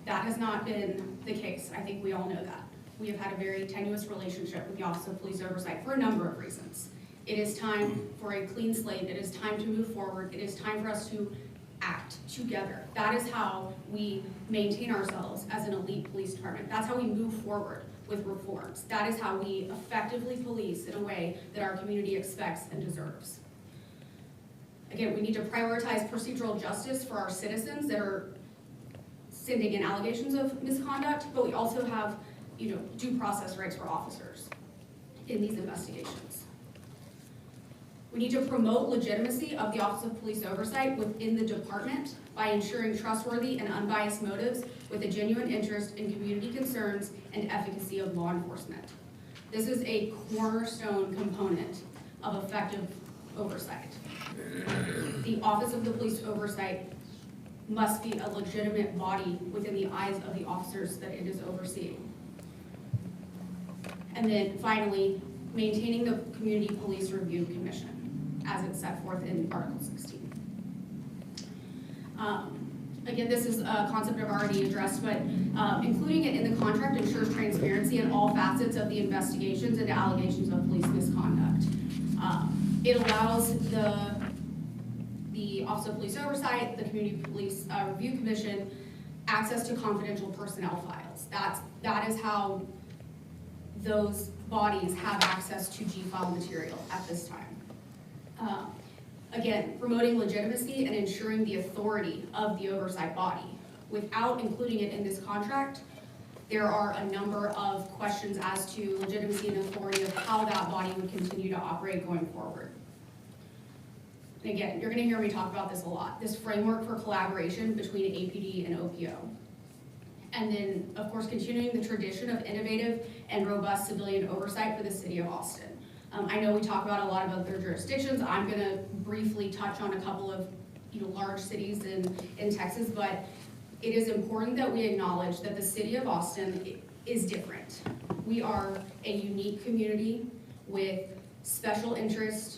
That has not been the case. I think we all know that. We have had a very tenuous relationship with the Office of Police Oversight for a number of reasons. It is time for a clean slate. It is time to move forward. It is time for us to act together. That is how we maintain ourselves as an elite police department. That's how we move forward with reforms. That is how we effectively police in a way that our community expects and deserves. Again, we need to prioritize procedural justice for our citizens that are sending in allegations of misconduct, but we also have, due process rights for officers in these investigations. We need to promote legitimacy of the Office of Police Oversight within the department by ensuring trustworthy and unbiased motives with a genuine interest in community concerns and efficacy of law enforcement. This is a cornerstone component of effective oversight. The Office of the Police Oversight must be a legitimate body within the eyes of the officers that it is overseeing. And then finally, maintaining the Community Police Review Commission as it's set forth in Article 16. Again, this is a concept I've already addressed, but including it in the contract ensures transparency in all facets of the investigations into allegations of police misconduct. It allows the Office of Police Oversight, the Community Police Review Commission, access to confidential personnel files. That is how those bodies have access to G-file material at this time. Again, promoting legitimacy and ensuring the authority of the oversight body. Without including it in this contract, there are a number of questions as to legitimacy and authority of how that body would continue to operate going forward. And again, you're going to hear me talk about this a lot, this framework for collaboration between APD and OPO. And then, of course, continuing the tradition of innovative and robust civilian oversight for the city of Austin. I know we talk about a lot of other jurisdictions. I'm going to briefly touch on a couple of large cities in Texas, but it is important that we acknowledge that the city of Austin is different. We are a unique community with special interests,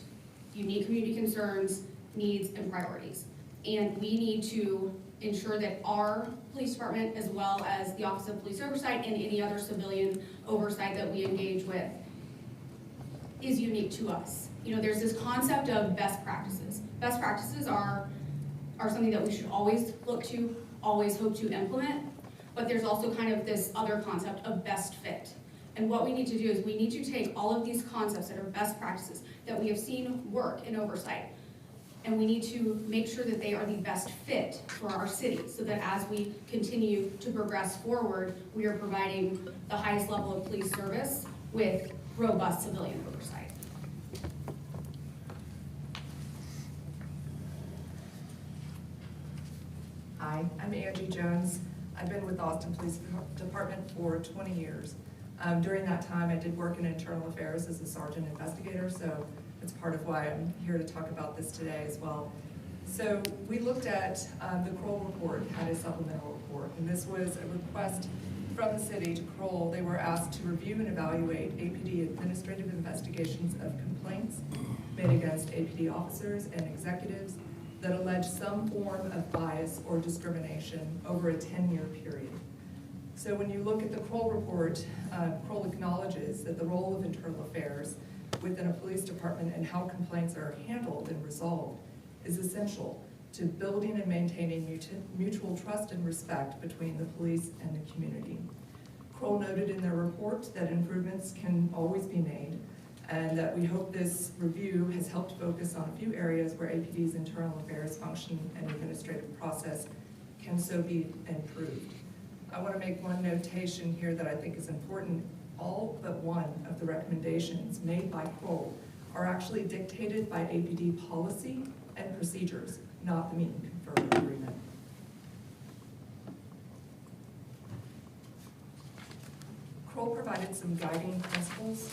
unique community concerns, needs, and priorities. And we need to ensure that our police department, as well as the Office of Police Oversight and any other civilian oversight that we engage with, is unique to us. There's this concept of best practices. Best practices are something that we should always look to, always hope to implement, but there's also kind of this other concept of best fit. And what we need to do is we need to take all of these concepts that are best practices that we have seen work in oversight, and we need to make sure that they are the best fit for our city so that as we continue to progress forward, we are providing the highest level of police service with robust civilian oversight. Hi, I'm Angie Jones. I've been with the Austin Police Department for 20 years. During that time, I did work in internal affairs as a sergeant investigator, so it's part of why I'm here to talk about this today as well. So we looked at the Kroll report, had a supplemental report, and this was a request from the city to Kroll. They were asked to review and evaluate APD administrative investigations of complaints made against APD officers and executives that allege some form of bias or discrimination over a 10-year period. So when you look at the Kroll report, Kroll acknowledges that the role of internal affairs within a police department and how complaints are handled and resolved is essential to building and maintaining mutual trust and respect between the police and the community. Kroll noted in their report that improvements can always be made, and that we hope this review has helped focus on a few areas where APD's internal affairs function and administrative process can so be improved. I want to make one notation here that I think is important. All but one of the recommendations made by Kroll are actually dictated by APD policy and procedures, not the meet and confer agreement. Kroll provided some guiding principles,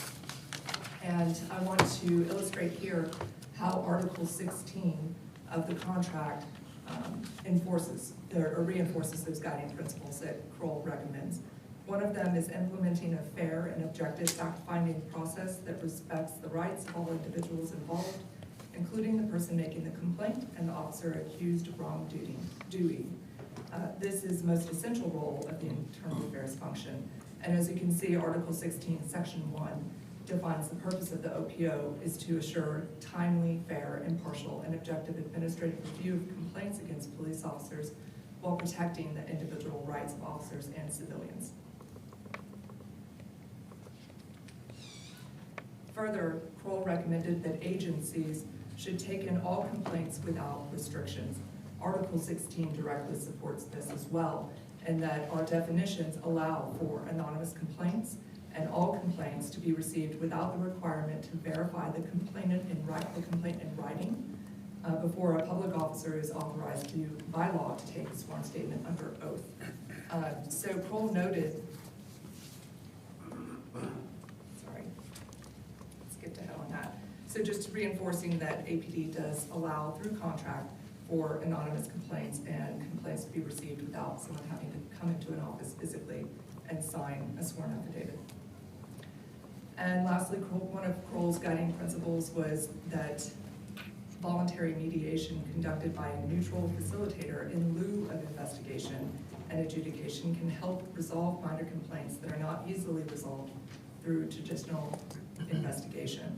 and I want to illustrate here how Article 16 of the contract enforces or reinforces those guiding principles that Kroll recommends. One of them is implementing a fair and objective fact-finding process that respects the rights of all individuals involved, including the person making the complaint and the officer accused of wrongdoing. This is the most essential role of the internal affairs function. And as you can see, Article 16, Section 1 defines the purpose of the OPO is to assure timely, fair, impartial, and objective administrative review of complaints against police officers while protecting the individual rights of officers and civilians. Further, Kroll recommended that agencies should take in all complaints without restrictions. Article 16 directly supports this as well, and that our definitions allow for anonymous complaints and all complaints to be received without the requirement to verify the complainant in writing before a public officer is authorized to, by law, to take a sworn statement under oath. So Kroll noted, sorry, let's get to hell on that. So just reinforcing that APD does allow through contract for anonymous complaints and complaints to be received without someone having to come into an office physically and sign a sworn affidavit. And lastly, one of Kroll's guiding principles was that voluntary mediation conducted by a neutral facilitator in lieu of investigation and adjudication can help resolve minor complaints that are not easily resolved through traditional investigation.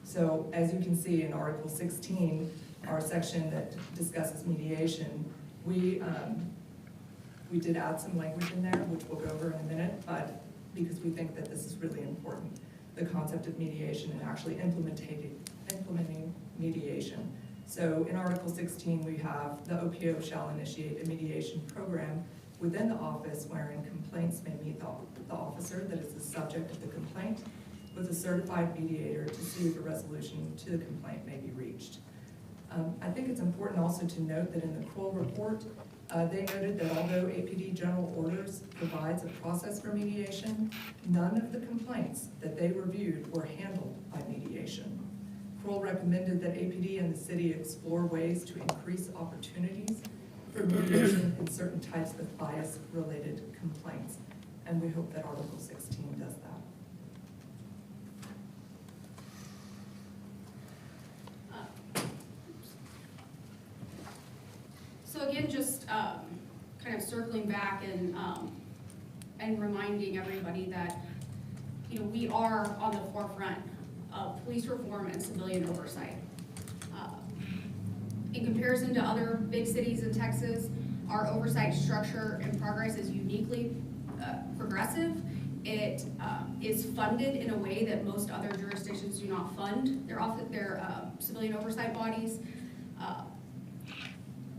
So as you can see in Article 16, our section that discusses mediation, we did add some language in there, which we'll go over in a minute, but because we think that this is really important, the concept of mediation and actually implementing mediation. So in Article 16, we have the OPO shall initiate a mediation program within the office wherein complaints may meet the officer that is the subject of the complaint with a certified mediator to see if a resolution to the complaint may be reached. I think it's important also to note that in the Kroll report, they noted that although APD General Orders provides a process for mediation, none of the complaints that they reviewed were handled by mediation. Kroll recommended that APD and the city explore ways to increase opportunities for mediation in certain types of bias-related complaints, and we hope that Article 16 does that. So again, just kind of circling back and reminding everybody that, you know, we are on the forefront of police reform and civilian oversight. In comparison to other big cities in Texas, our oversight structure and progress is uniquely progressive. It is funded in a way that most other jurisdictions do not fund their civilian oversight bodies.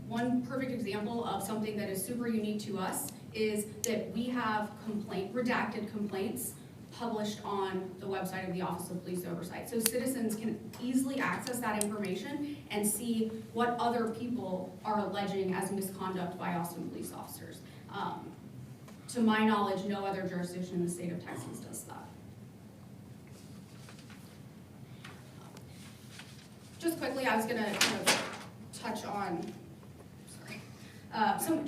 One perfect example of something that is super unique to us is that we have redacted complaints published on the website of the Office of Police Oversight. So citizens can easily access that information and see what other people are alleging as misconduct by Austin police officers. To my knowledge, no other jurisdiction in the state of Texas does that. Just quickly, I was gonna kind of touch on, some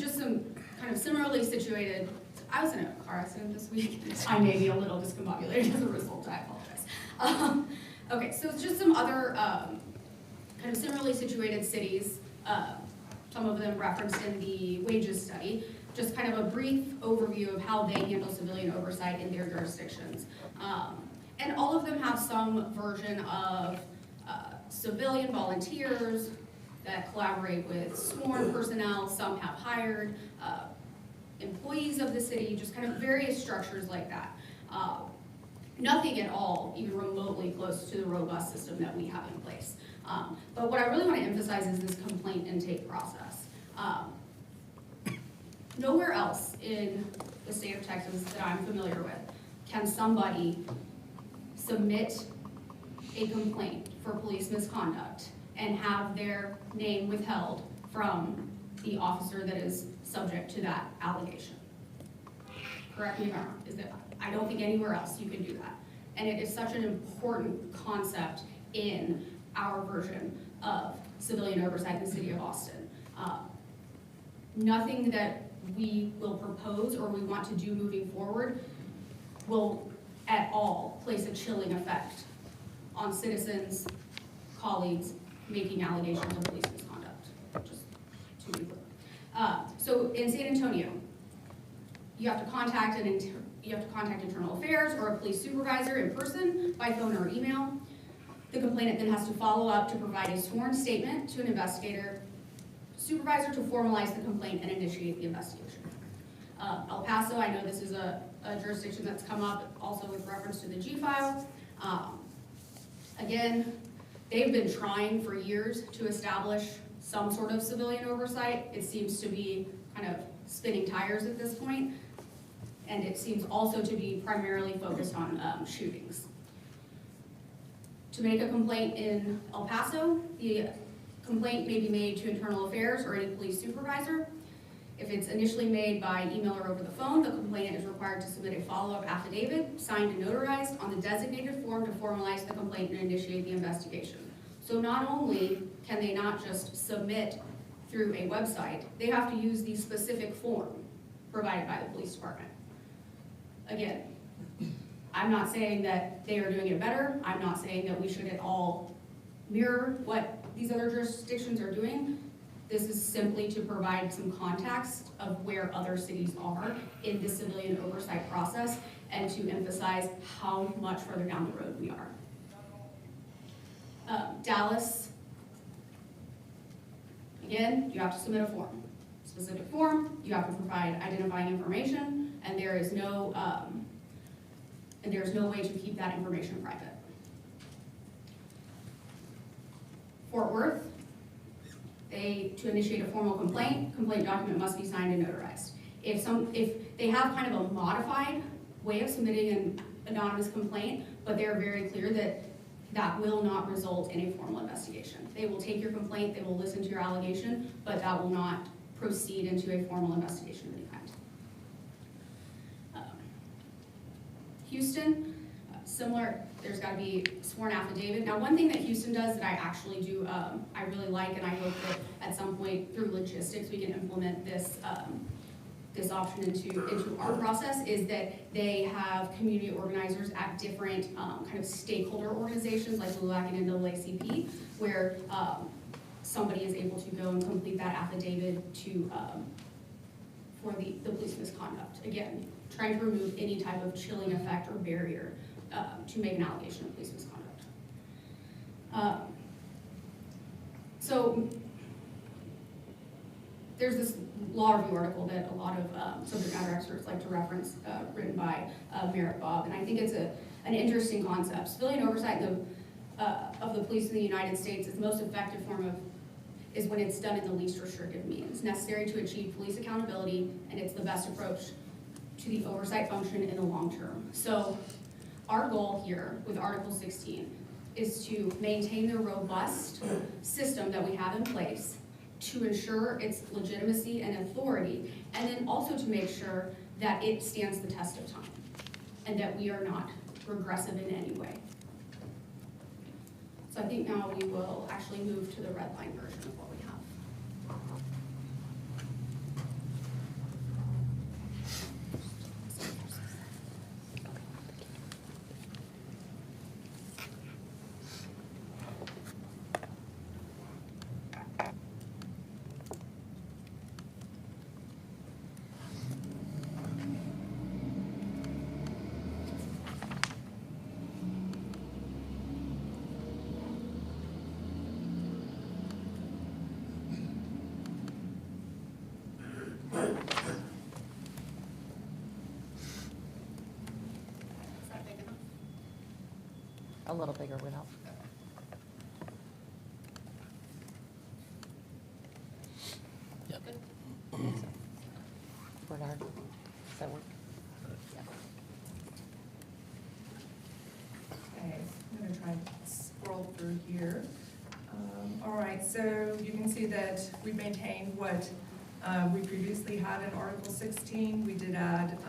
kind of similarly situated. I was in a car accident this week. I may be a little discombobulated as a result. I apologize. Okay, so it's just some other kind of similarly situated cities. Some of them referenced in the wages study. Just kind of a brief overview of how they handle civilian oversight in their jurisdictions. And all of them have some version of civilian volunteers that collaborate with sworn personnel. Some have hired employees of the city, just kind of various structures like that. nothing at all even remotely close to the robust system that we have in place. But what I really want to emphasize is this complaint intake process. Nowhere else in the state of Texas that I'm familiar with can somebody submit a complaint for police misconduct and have their name withheld from the officer that is subject to that allegation. Correct me if I'm wrong, is that, I don't think anywhere else you can do that. And it is such an important concept in our version of civilian oversight in the city of Austin. Nothing that we will propose or we want to do moving forward will at all place a chilling effect on citizens, colleagues making allegations of police misconduct, just to be clear. So in San Antonio, you have to contact internal affairs or a police supervisor in person, by phone or email. The complainant then has to follow up to provide a sworn statement to an investigator, supervisor to formalize the complaint and initiate the investigation. El Paso, I know this is a jurisdiction that's come up also with reference to the G-file. Again, they've been trying for years to establish some sort of civilian oversight. It seems to be kind of spinning tires at this point, and it seems also to be primarily focused on shootings. To make a complaint in El Paso, the complaint may be made to internal affairs or any police supervisor. If it's initially made by email or over the phone, the complainant is required to submit a follow-up affidavit signed and notarized on the designated form to formalize the complaint and initiate the investigation. So not only can they not just submit through a website, they have to use the specific form provided by the police department. Again, I'm not saying that they are doing it better. I'm not saying that we should at all mirror what these other jurisdictions are doing. This is simply to provide some context of where other cities are in the civilian oversight process and to emphasize how much further down the road we are. Dallas, again, you have to submit a form, specific form. You have to provide identifying information, and there is no way to keep that information private. Fort Worth, to initiate a formal complaint document must be signed and notarized. If they have kind of a modified way of submitting an anonymous complaint, but they're very clear that that will not result in a formal investigation. They will take your complaint, they will listen to your allegation, but that will not proceed into a formal investigation of any kind. Houston, similar, there's got to be sworn affidavit. Now, one thing that Houston does that I actually do, I really like, and I hope that at some point through logistics we can implement this this option into our process, is that they have community organizers at different kind of stakeholder organizations like LULAC and NAACP, where somebody is able to go and complete that affidavit for the police misconduct. Again, trying to remove any type of chilling effect or barrier to make an allegation of police misconduct. So there's this law review article that a lot of subject matter experts like to reference, written by Merritt Bob, and I think it's an interesting concept. Civilian oversight of the police in the United States is the most effective form is when it's done in the least restrictive means necessary to achieve police accountability, and it's the best approach to the oversight function in the long term. So our goal here with Article 16 is to maintain the robust system that we have in place to ensure its legitimacy and authority, and then also to make sure that it stands the test of time and that we are not regressive in any way. So I think now we will actually move to the red line version of what we have. a little bigger window. Yep. Bernard, does that work? Yeah. Okay, I'm gonna try and scroll through here. All right, so you can see that we maintained what we previously had in Article 16. We did add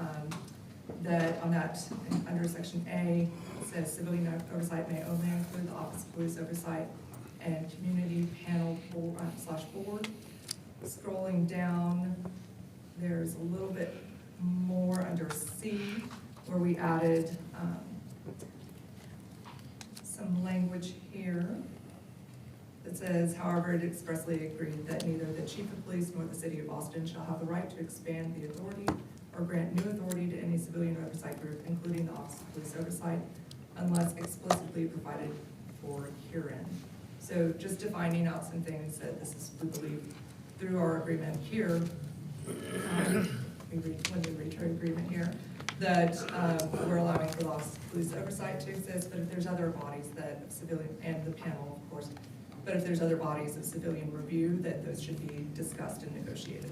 that on that, under Section A, it says civilian oversight may only include the Office of Police Oversight and Community Panel slash Board. Scrolling down, there's a little bit more under C, where we added some language here that says, however, it expressly agreed that neither the chief of police nor the city of Austin shall have the right to expand the authority or grant new authority to any civilian oversight group, including the Office of Police Oversight, unless explicitly provided for herein. So just defining out some things that this is, we believe, through our agreement here, when we reach our agreement here, that we're allowing for the Office of Police Oversight to exist, but if there's other bodies that civilian, and the panel, of course, but if there's other bodies of civilian review, that those should be discussed and negotiated.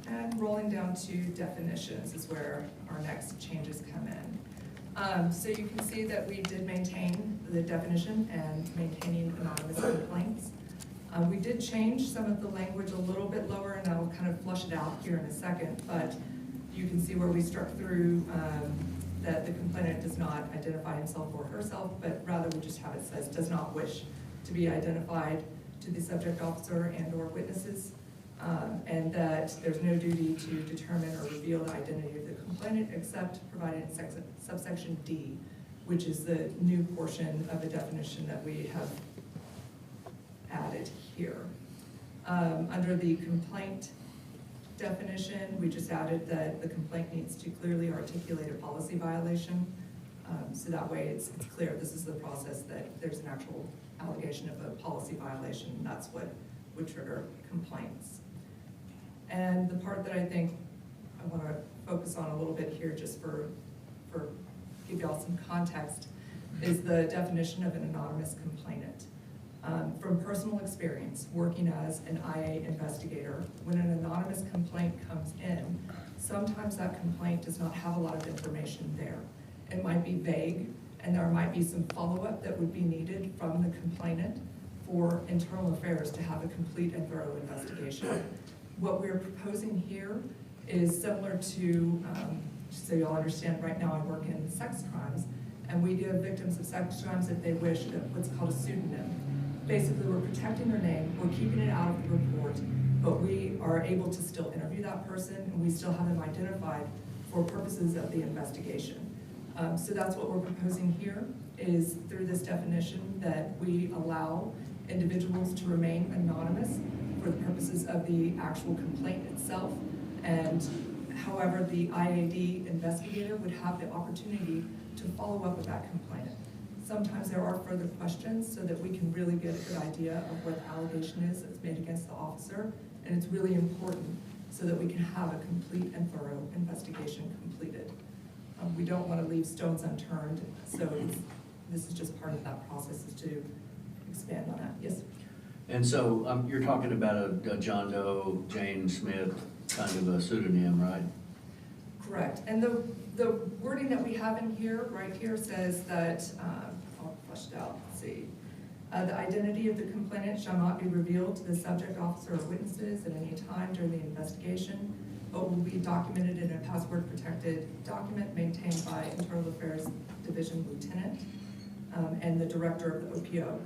And rolling down to definitions is where our next changes come in. So you can see that we did maintain the definition and maintaining anonymous complaints. We did change some of the language a little bit lower, and I'll kind of flush it out here in a second, but you can see where we struck through that the complainant does not identify himself or herself, but rather we just have it says does not wish to be identified to the subject officer and or witnesses, and that there's no duty to determine or reveal the identity of the complainant except provided in subsection D, which is the new portion of a definition that we have added here. Under the complaint definition, we just added that the complaint needs to clearly articulate a policy violation. So that way it's clear this is the process, that there's an actual allegation of a policy violation, and that's what would trigger complaints. And the part that I think I want to focus on a little bit here, just for give y'all some context, is the definition of an anonymous complainant. From personal experience, working as an IA investigator, when an anonymous complaint comes in, sometimes that complaint does not have a lot of information there. It might be vague, and there might be some follow-up that would be needed from the complainant for internal affairs to have a complete and thorough investigation. What we're proposing here is similar to, so y'all understand, right now I work in sex crimes, and we give victims of sex crimes, if they wish, what's called a pseudonym. Basically, we're protecting their name, we're keeping it out of the report, but we are able to still interview that person, and we still have them identified for purposes of the investigation. So that's what we're proposing here, is through this definition that we allow individuals to remain anonymous for the purposes of the actual complaint itself. And however, the IAD investigator would have the opportunity to follow up with that complainant. Sometimes there are further questions so that we can really get a good idea of what the allegation is that's made against the officer. And it's really important so that we can have a complete and thorough investigation completed. We don't want to leave stones unturned, so this is just part of that process, is to expand on that. Yes? And so you're talking about a John Doe, Jane Smith kind of a pseudonym, right? Correct. And the wording that we have in here, right here, says that, I'll flush it out, let's see. The identity of the complainant shall not be revealed to the subject officer or witnesses at any time during the investigation, but will be documented in a password-protected document maintained by Internal Affairs Division Lieutenant and the Director of the OPO.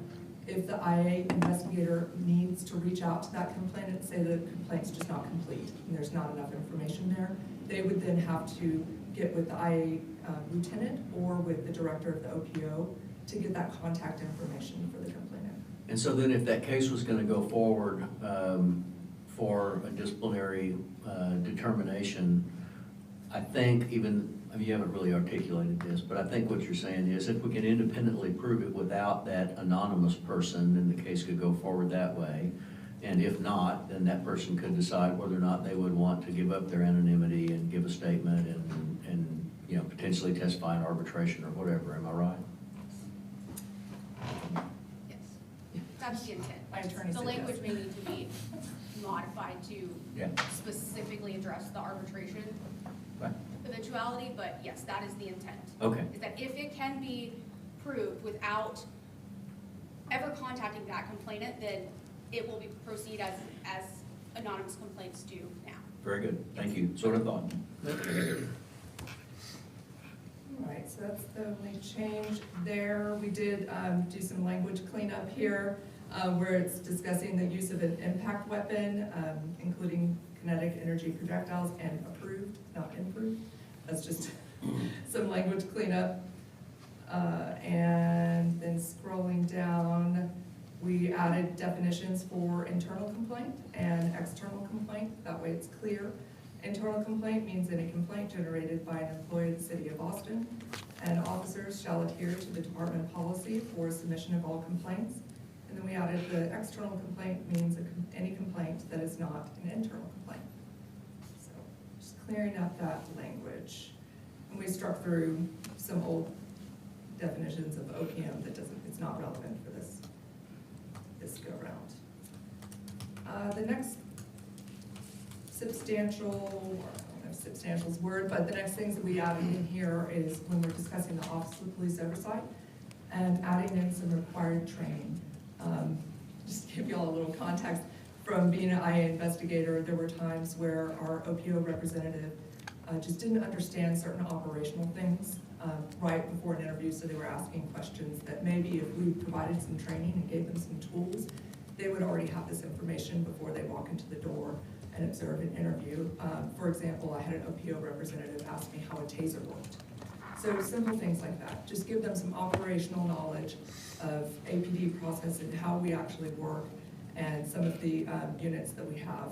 If the IA investigator needs to reach out to that complainant, say the complaint's just not complete and there's not enough information there, they would then have to get with the IA lieutenant or with the director of the OPO to get that contact information for the complainant. And so then if that case was gonna go forward for a disciplinary determination, I think even, I mean, you haven't really articulated this, but I think what you're saying is if we can independently prove it without that anonymous person, then the case could go forward that way. And if not, then that person could decide whether or not they would want to give up their anonymity and give a statement and you know, potentially testify in arbitration or whatever, am I right? Yes, that's the intent. My attorney The said language yes. may need to be modified to Yeah. specifically address the arbitration Right. eventuality, but yes, that is the intent. Okay. Is that if it can be proved without ever contacting that complainant, then it will proceed as anonymous complaints do now. Very good, thank you, sort of thought. All right, so that's the only change there. We did do some language cleanup here, where it's discussing the use of an impact weapon, including kinetic energy projectiles, and approved, not improved. That's just some language cleanup. And then scrolling down, we added definitions for internal complaint and external complaint. That way it's clear. Internal complaint means any complaint generated by an employee of the city of Austin, and officers shall adhere to the department policy for submission of all complaints. And then we added the external complaint means any complaint that is not an internal complaint. So just clearing up that language. And we struck through some old definitions of OPM that it's not relevant for this go around. The next substantial, I don't know if substantial is a word, but the next things that we added in here is when we're discussing the Office of Police Oversight and adding in some required training. Just to give you all a little context, from being an IA investigator, there were times where our OPO representative just didn't understand certain operational things right before an interview, so they were asking questions that maybe if we provided some training and gave them some tools, they would already have this information before they walk into the door and observe an interview. For example, I had an OPO representative ask me how a taser worked. So simple things like that. Just give them some operational knowledge of APD process and how we actually work, and some of the units that we have,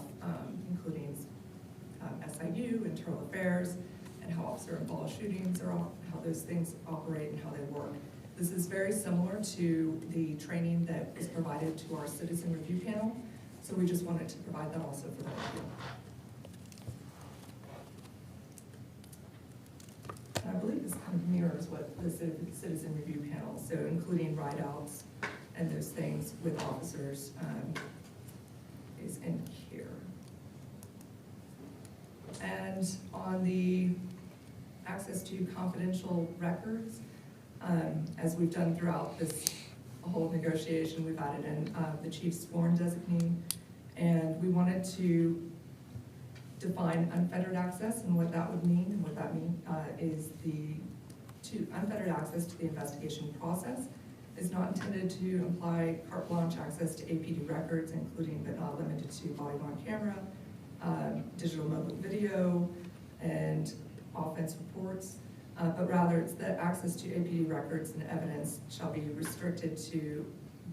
including SIU, internal affairs, and how officer-involved shootings are, how those things operate and how they work. This is very similar to the training that is provided to our citizen review panel, so we just wanted to provide that also for the review. And I believe this kind of mirrors what the citizen review panel, so including write-outs and those things with officers is in here. And on the access to confidential records, as we've done throughout this whole negotiation, we've added in the chief's sworn designee, and we wanted to define unfettered access, and what that would mean. And what that means is unfettered access to the investigation process is not intended to imply carte blanche access to APD records, including but not limited to body-worn camera, digital mobile video, and offense reports, but rather it's that access to APD records and evidence shall be restricted to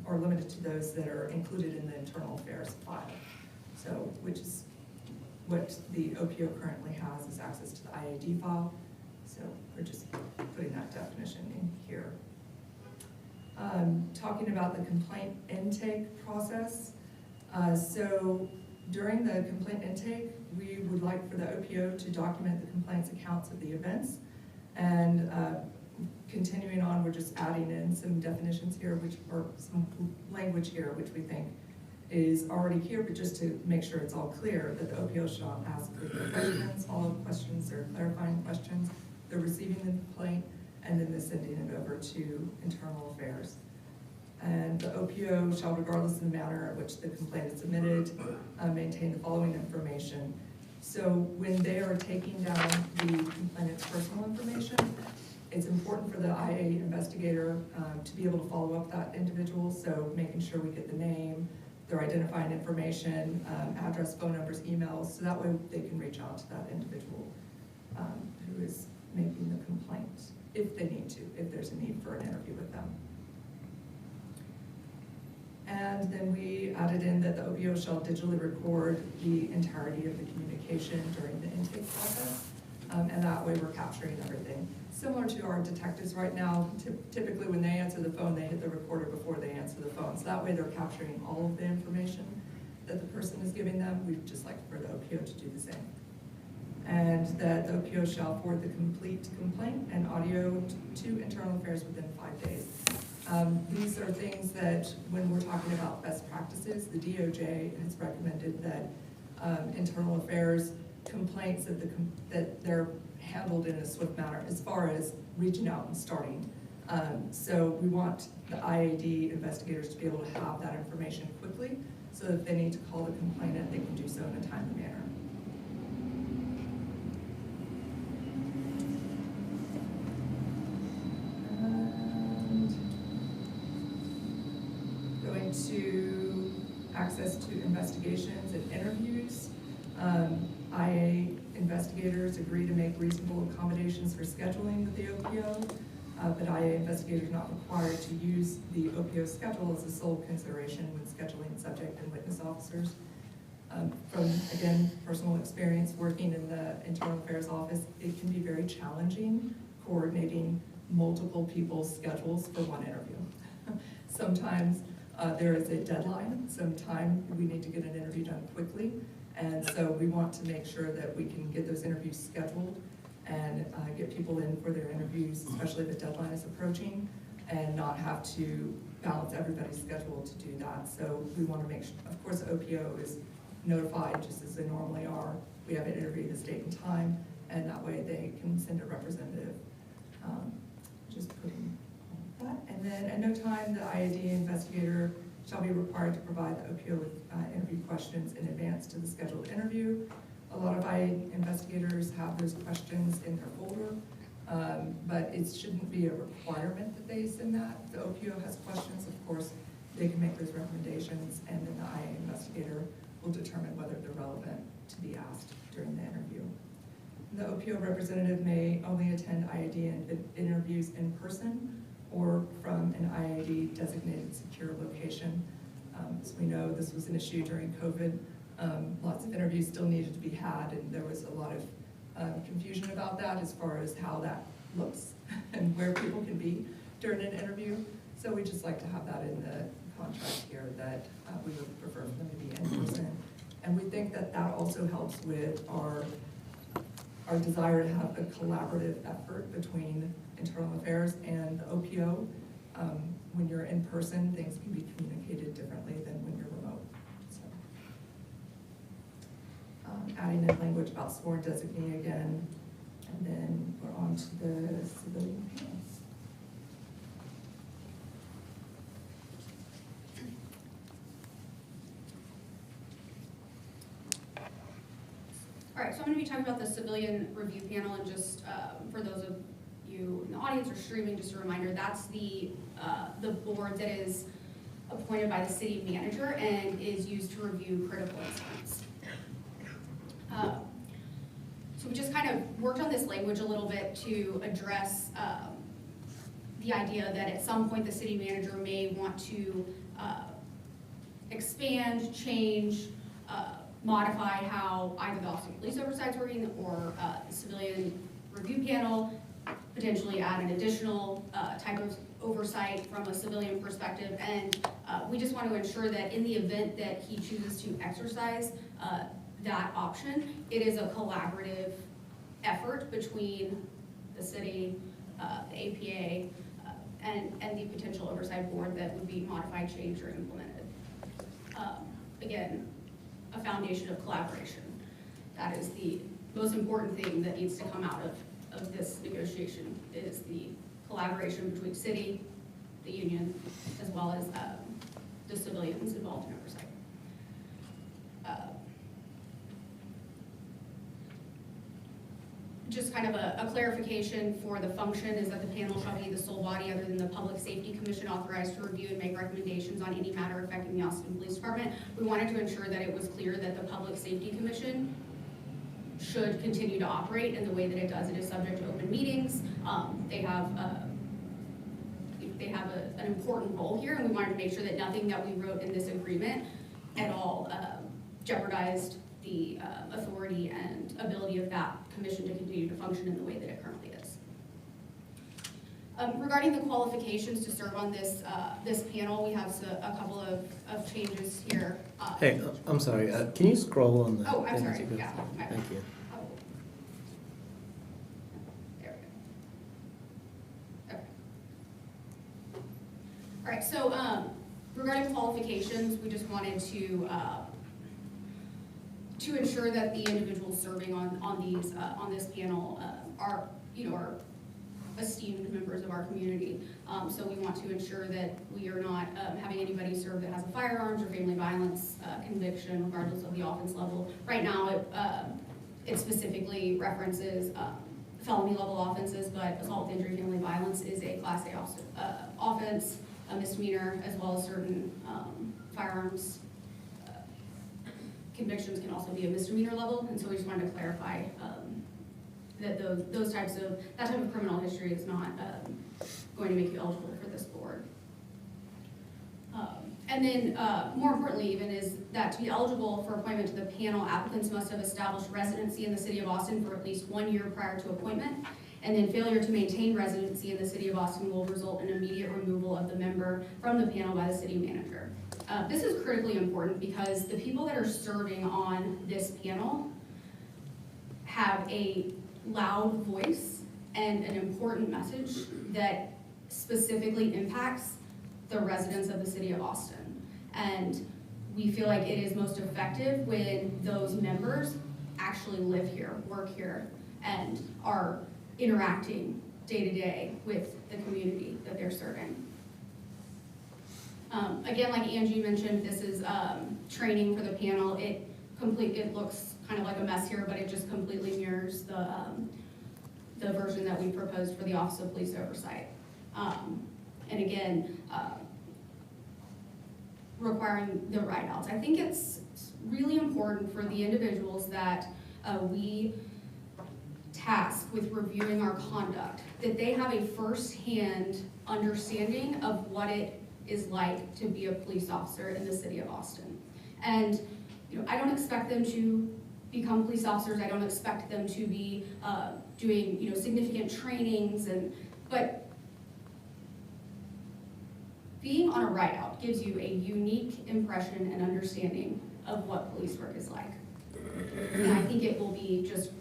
or limited to those that are included in the internal affairs file. So, which is what the OPO currently has, is access to the IAD file. So we're just putting that definition in here. Talking about the complaint intake process. So during the complaint intake, we would like for the OPO to document the complaints accounts of the events. And continuing on, we're just adding in some definitions here, or some language here, which we think is already here, but just to make sure it's all clear that the OPO shall ask clear questions, follow-up questions, or clarifying questions. They're receiving the complaint, and then they're sending it over to internal affairs. And the OPO shall, regardless of the manner in which the complaint is submitted, maintain the following information. So when they are taking down the complainant's personal information, it's important for the IA investigator to be able to follow up that individual, so making sure we get the name, their identifying information, address, phone numbers, emails, so that way they can reach out to that individual who is making the complaint, if they need to, if there's a need for an interview with them. And then we added in that the OPO shall digitally record the entirety of the communication during the intake process, and that way we're capturing everything. Similar to our detectives right now, typically when they answer the phone, they hit the recorder before they answer the phone, so that way they're capturing all of the information that the person is giving them. We'd just like for the OPO to do the same. And that the OPO shall forward the complete complaint and audio to Internal Affairs within 5 days. These are things that, when we're talking about best practices, the DOJ has recommended that Internal Affairs complaints that they're handled in a swift manner as far as reaching out and starting. So we want the IAD investigators to be able to have that information quickly, so that if they need to call the complainant, they can do so in a timely manner. And going to access to investigations and interviews. IA investigators agree to make reasonable accommodations for scheduling with the OPO, but IA investigators are not required to use the OPO schedule as a sole consideration when scheduling subject and witness officers. From, again, personal experience working in the Internal Affairs Office, it can be very challenging coordinating multiple people's schedules for one interview. Sometimes there is a deadline, sometimes we need to get an interview done quickly, and so we want to make sure that we can get those interviews scheduled and get people in for their interviews, especially if the deadline is approaching, and not have to balance everybody's schedule to do that. So we want to make sure, of course, the OPO is notified just as they normally are. We have an interview this date and time, and that way they can send a representative. Just putting that. And then at no time the IAD investigator shall be required to provide the OPO with interview questions in advance to the scheduled interview. A lot of IAD investigators have those questions in their folder, but it shouldn't be a requirement that they send that. If the OPO has questions, of course, they can make those recommendations, and then the IA investigator will determine whether they're relevant to be asked during the interview. The OPO representative may only attend IAD interviews in person or from an IAD designated secure location. As we know, this was an issue during COVID. Lots of interviews still needed to be had, and there was a lot of confusion about that as far as how that looks and where people can be during an interview. So we just like to have that in the contract here, that we would prefer for them to be in person. And we think that that also helps with our desire to have a collaborative effort between Internal Affairs and the OPO. When you're in person, things can be communicated differently than when you're remote. So, adding in language about sworn designee again, and then we're on to the civilian panel. All right, so I'm gonna be talking about the civilian review panel, and just for those of you in the audience or streaming, just a reminder, that's the board that is appointed by the city manager and is used to review critical incidents. So we just kind of worked on this language a little bit to address the idea that at some point the city manager may want to expand, change, modify how either the Office of Police Oversight is working or the civilian review panel, potentially add an additional type of oversight from a civilian perspective. And we just want to ensure that in the event that he chooses to exercise that option, it is a collaborative effort between the city, the APA, and the potential oversight board that would be modified, changed, or implemented. Again, a foundation of collaboration. That is the most important thing that needs to come out of this negotiation, is the collaboration between city, the union, as well as the civilians involved in oversight. Just kind of a clarification for the function is that the panel shall be the sole body other than the Public Safety Commission authorized to review and make recommendations on any matter affecting the Austin Police Department. We wanted to ensure that it was clear that the Public Safety Commission should continue to operate in the way that it does. It is subject to open meetings. They have an important role here, and we wanted to make sure that nothing that we wrote in this agreement at all jeopardized the authority and ability of that commission to continue to function in the way that it currently is. Regarding the qualifications to serve on this this panel, we have a couple of changes here. Hey, I'm sorry, can you scroll on the? Oh, I'm sorry, yeah. Thank you. All right, so regarding qualifications, we just wanted to ensure that the individuals serving on this panel are esteemed members of our community. So we want to ensure that we are not having anybody serve that has a firearms or family violence conviction, regardless of the offense level. Right now, it specifically references felony level offenses, but assault, injury, family violence is a Class A offense, a misdemeanor, as well as certain firearms convictions can also be a misdemeanor level. And so we just wanted to clarify that that type of criminal history is not going to make you eligible for this board. And then more importantly even is that to be eligible for appointment to the panel, applicants must have established residency in the city of Austin for at least 1 year prior to appointment. And then failure to maintain residency in the city of Austin will result in immediate removal of the member from the panel by the city manager. This is critically important because the people that are serving on this panel have a loud voice and an important message that specifically impacts the residents of the city of Austin. And we feel like it is most effective when those members actually live here, work here, and are interacting day to day with the community that they're serving. Again, like Angie mentioned, this is training for the panel. It looks kind of like a mess here, but it just completely mirrors the version that we proposed for the Office of Police Oversight. And again, requiring the write-outs. I think it's really important for the individuals that we task with reviewing our conduct, that they have a first-hand understanding of what it is like to be a police officer in the city of Austin. And I don't expect them to become police officers. I don't expect them to be doing significant trainings, but being on a write-out gives you a unique impression and understanding of what police work is like. And I think it will be just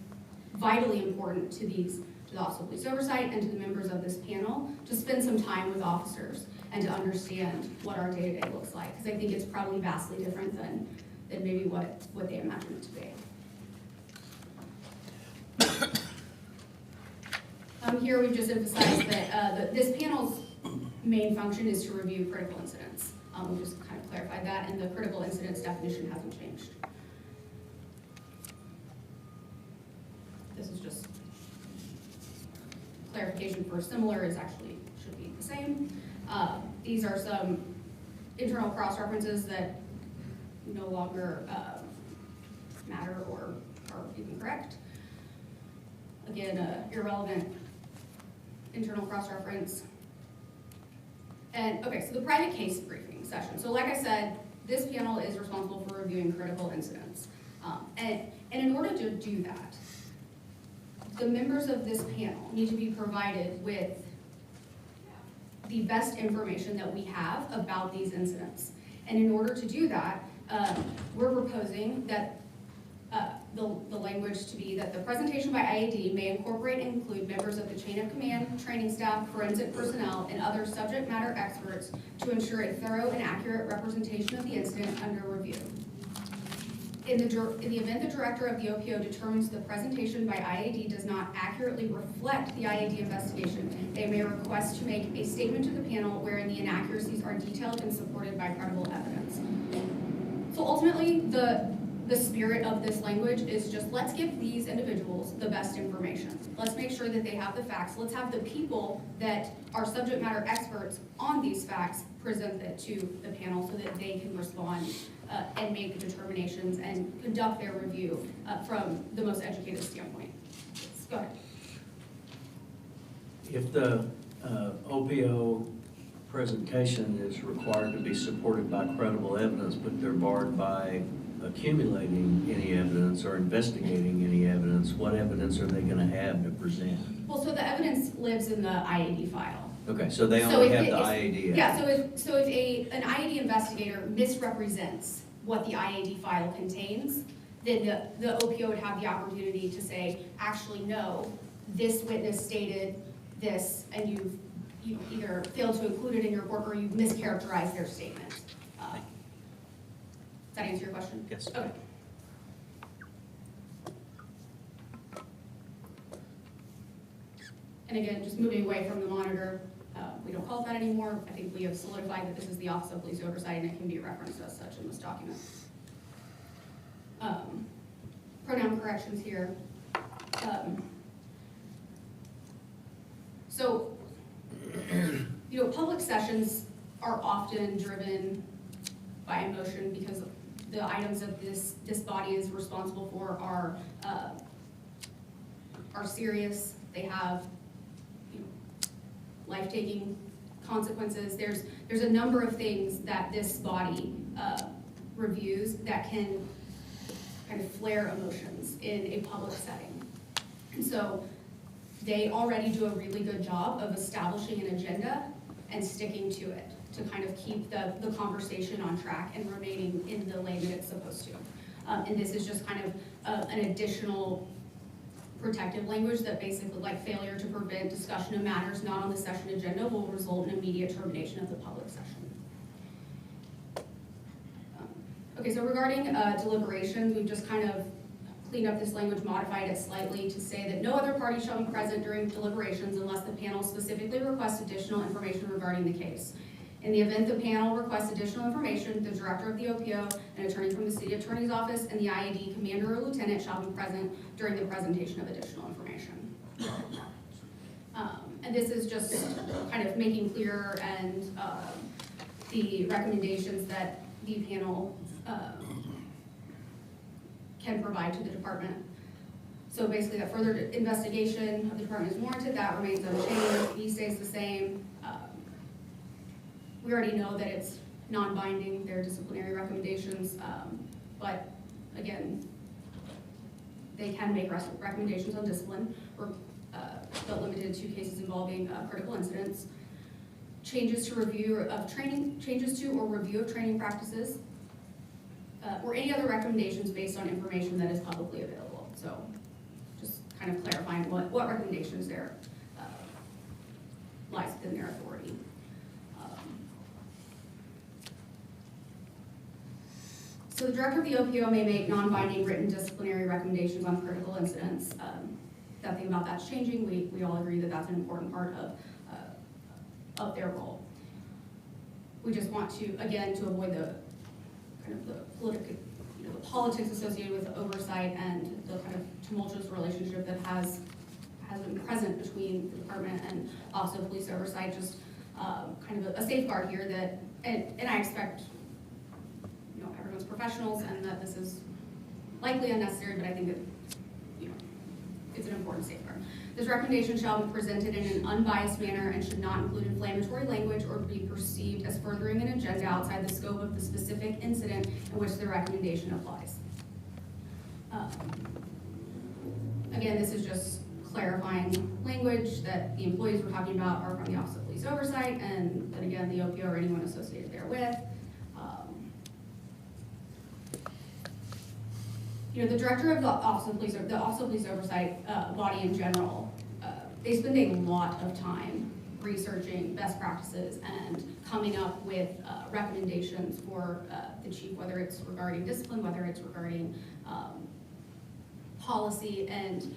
vitally important to the Office of Police Oversight and to the members of this panel to spend some time with officers and to understand what our day-to-day looks like, because I think it's probably vastly different than maybe what they imagine it to be. Here we've just emphasized that this panel's main function is to review critical incidents. We've just kind of clarified that, and the critical incidents definition hasn't changed. This is just clarification for similar is actually should be the same. These are some internal cross-references that no longer matter or are even correct. Again, irrelevant internal cross-reference. And okay, so the private case briefing session. So like I said, this panel is responsible for reviewing critical incidents. And in order to do that, the members of this panel need to be provided with the best information that we have about these incidents. And in order to do that, we're proposing that the language to be that the presentation by IAD may incorporate and include members of the chain of command, training staff, forensic personnel, and other subject matter experts to ensure a thorough and accurate representation of the incident under review. In the event the director of the OPO determines the presentation by IAD does not accurately reflect the IAD investigation, they may request to make a statement to the panel wherein the inaccuracies are detailed and supported by credible evidence. So ultimately, the spirit of this language is just let's give these individuals the best information. Let's make sure that they have the facts. Let's have the people that are subject matter experts on these facts present it to the panel so that they can respond and make determinations and conduct their review from the most educated standpoint. Go ahead. If the OPO presentation is required to be supported by credible evidence, but they're barred by accumulating any evidence or investigating any evidence, what evidence are they going to have to present? Well, so the evidence lives in the IAD file. Okay, so they So only if have it- the if- IAD. Yeah, so if an IAD investigator misrepresents what the IAD file contains, then the OPO would have the opportunity to say, actually, no, this witness stated this, and you either failed to include it in your report or you mischaracterized their statement. Does that answer your question? Yes. Okay. And again, just moving away from the monitor, we don't call it that anymore. I think we have solidified that this is the Office of Police Oversight and it can be referenced as such in this document. Pronoun corrections here. So, you know, public sessions are often driven by emotion because the items that this body is responsible for are serious. They have, you know, life-taking consequences. There's a number of things that this body reviews that can kind of flare emotions in a public setting. And so they already do a really good job of establishing an agenda and sticking to it to kind of keep the conversation on track and remaining in the lane that it's supposed to. And this is just kind of an additional protective language that basically, like, failure to prevent discussion of matters not on the session agenda will result in immediate termination of the public session. Okay, so regarding deliberations, we've just kind of cleaned up this language, modified it slightly to say that no other party shall be present during deliberations unless the panel specifically requests additional information regarding the case. In the event the panel requests additional information, the director of the OPO, an attorney from the city attorney's office, and the IAD commander or lieutenant shall be present during the presentation of additional information. And this is just kind of making clear and the recommendations that the panel can provide to the department. So basically that further investigation of the department is warranted, that remains unchanged, fee stays the same. We already know that it's non-binding, they're disciplinary recommendations, but again, they can make recommendations on discipline, but limited to cases involving critical incidents. Changes to review of training, changes to or review of training practices, or any other recommendations based on information that is publicly available. So just kind of clarifying what recommendations there lies within their authority. So the director of the OPO may make non-binding written disciplinary recommendations on critical incidents. Nothing about that's changing. We all agree that that's an important part of their role. We just want to, again, to avoid the kind of the political, you know, the politics associated with oversight and the kind of tumultuous relationship that has been present between the department and Office of Police Oversight. Just kind of a safeguard here that, and I expect, you know, everyone's professionals and that this is likely unnecessary, but I think that, you know, it's an important safeguard. This recommendation shall be presented in an unbiased manner and should not include inflammatory language or be perceived as furthering an agenda outside the scope of the specific incident in which the recommendation applies. Again, this is just clarifying language that the employees we're talking about are from the Office of Police Oversight, and that again, the OPO or anyone associated therewith. You know, the director of the Office of Police Oversight body in general, they spend a lot of time researching best practices and coming up with recommendations for the chief, whether it's regarding discipline, whether it's regarding policy, and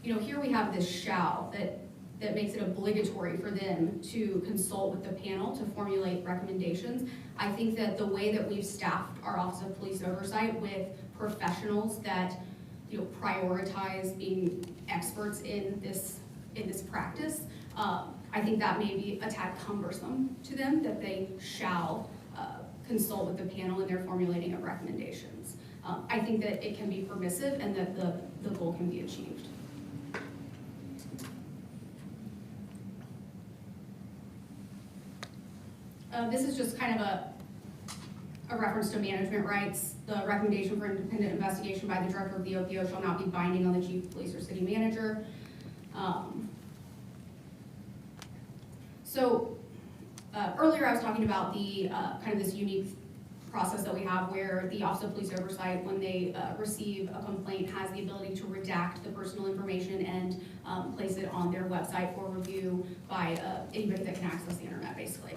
you know, here we have this shall that makes it obligatory for them to consult with the panel to formulate recommendations. I think that the way that we've staffed our Office of Police Oversight with professionals that, you know, prioritize being experts in this practice, I think that may be a tad cumbersome to them, that they shall consult with the panel in their formulating of recommendations. I think that it can be permissive and that the goal can be achieved. This is just kind of a reference to management rights. The recommendation for independent investigation by the director of the OPO shall not be binding on the chief of police or city manager. Earlier I was talking about the kind of this unique process that we have where the Office of Police Oversight, when they receive a complaint, has the ability to redact the personal information and place it on their website for review by anybody that can access the internet, basically.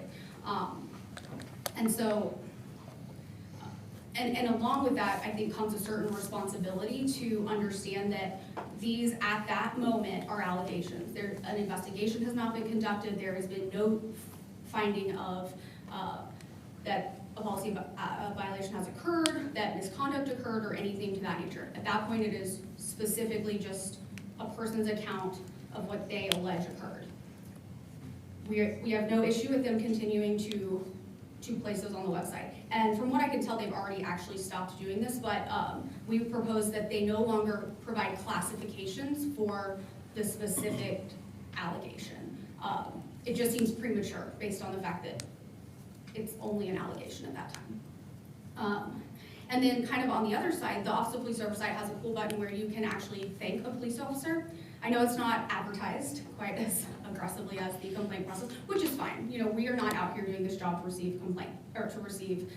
And so, and along with that, I think comes a certain responsibility to understand that these, at that moment, are allegations. An investigation has not been conducted, there has been no finding of that a policy violation has occurred, that misconduct occurred, or anything to that nature. At that point, it is specifically just a person's account of what they allege occurred. We have no issue with them continuing to place those on the website. And from what I can tell, they've already actually stopped doing this, but we propose that they no longer provide classifications for the specific allegation. It just seems premature based on the fact that it's only an allegation at that time. And then kind of on the other side, the Office of Police Oversight has a cool button where you can actually thank a police officer. I know it's not advertised quite as aggressively as the complaint process, which is fine. You know, we are not out here doing this job to receive complaint, or to receive,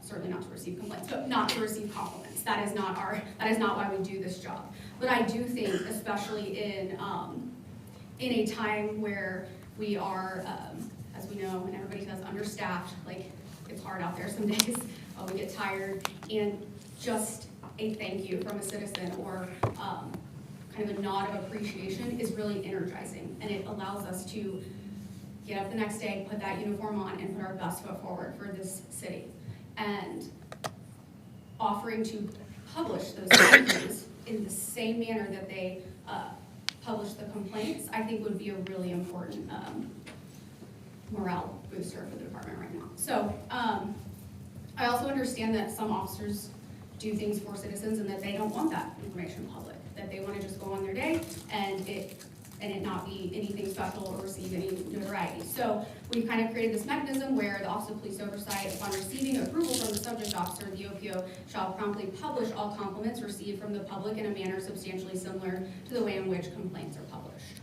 certainly not to receive complaints, but not to receive compliments. That is not why we do this job. But I do think, especially in a time where we are, as we know, and everybody says, understaffed, like it's hard out there some days, we get tired, and just a thank you from a citizen or kind of a nod of appreciation is really energizing, and it allows us to get up the next day, put that uniform on, and put our best foot forward for this city. And offering to publish those things in the same manner that they publish the complaints, I think would be a really important morale booster for the department right now. So I also understand that some officers do things for citizens and that they don't want that information public, that they want to just go on their day and it not be anything special or receive any notoriety. So we've kind of created this mechanism where the Office of Police Oversight, upon receiving approval from the subject officer, the OPO shall promptly publish all compliments received from the public in a manner substantially similar to the way in which complaints are published.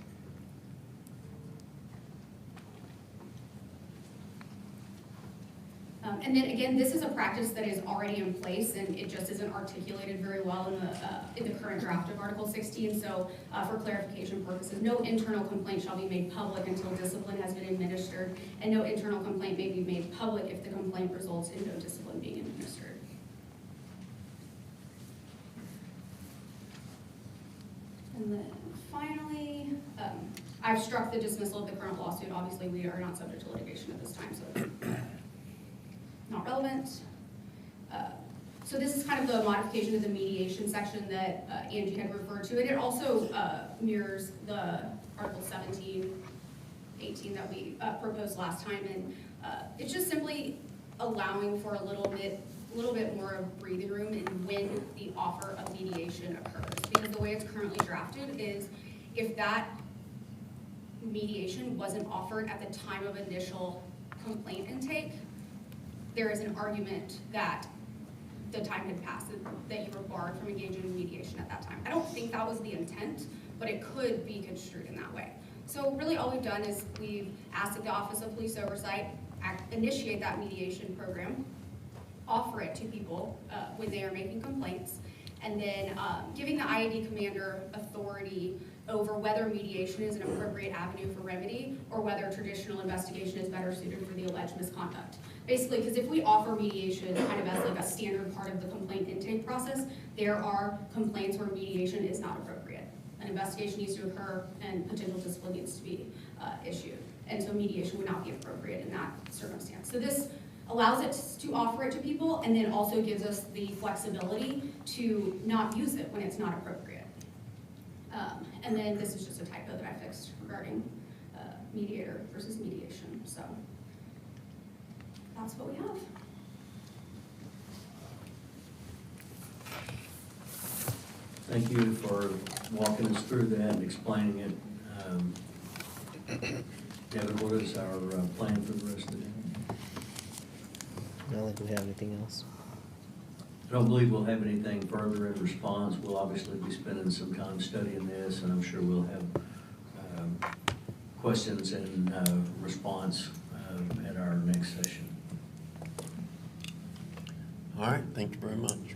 And then again, this is a practice that is already in place, and it just isn't articulated very well in the current draft of Article 16. So for clarification purposes, no internal complaint shall be made public until discipline has been administered, and no internal complaint may be made public if the complaint results in no discipline being administered. And then finally, I've struck the dismissal of the current lawsuit. Obviously, we are not subject to litigation at this time, so not relevant. So this is kind of the modification of the mediation section that Angie had referred to. And it also mirrors the Article 17, 18 that we proposed last time. And it's just simply allowing for a little bit more of breathing room in when the offer of mediation occurs. Because the way it's currently drafted is if that mediation wasn't offered at the time of initial complaint intake, there is an argument that the time had passed, that you were barred from engaging in mediation at that time. I don't think that was the intent, but it could be construed in that way. So really all we've done is we've asked that the Office of Police Oversight initiate that mediation program, offer it to people when they are making complaints, and then giving the IAD commander authority over whether mediation is an appropriate avenue for remedy or whether traditional investigation is better suited for the alleged misconduct. Basically, because if we offer mediation kind of as like a standard part of the complaint intake process, there are complaints where mediation is not appropriate. An investigation needs to occur and potential discipline needs to be issued. And so mediation would not be appropriate in that circumstance. So this allows it to offer it to people and then also gives us the flexibility to not use it when it's not appropriate. And then this is just a typo that I fixed regarding mediator versus mediation. So that's what we have. Thank you for walking us through that and explaining it. Kevin, what is our plan for the rest of the day? I don't think we have anything else. I don't believe we'll have anything further in response. We'll obviously be spending some time studying this, and I'm sure we'll have questions and response at our next session. All right, thank you very much.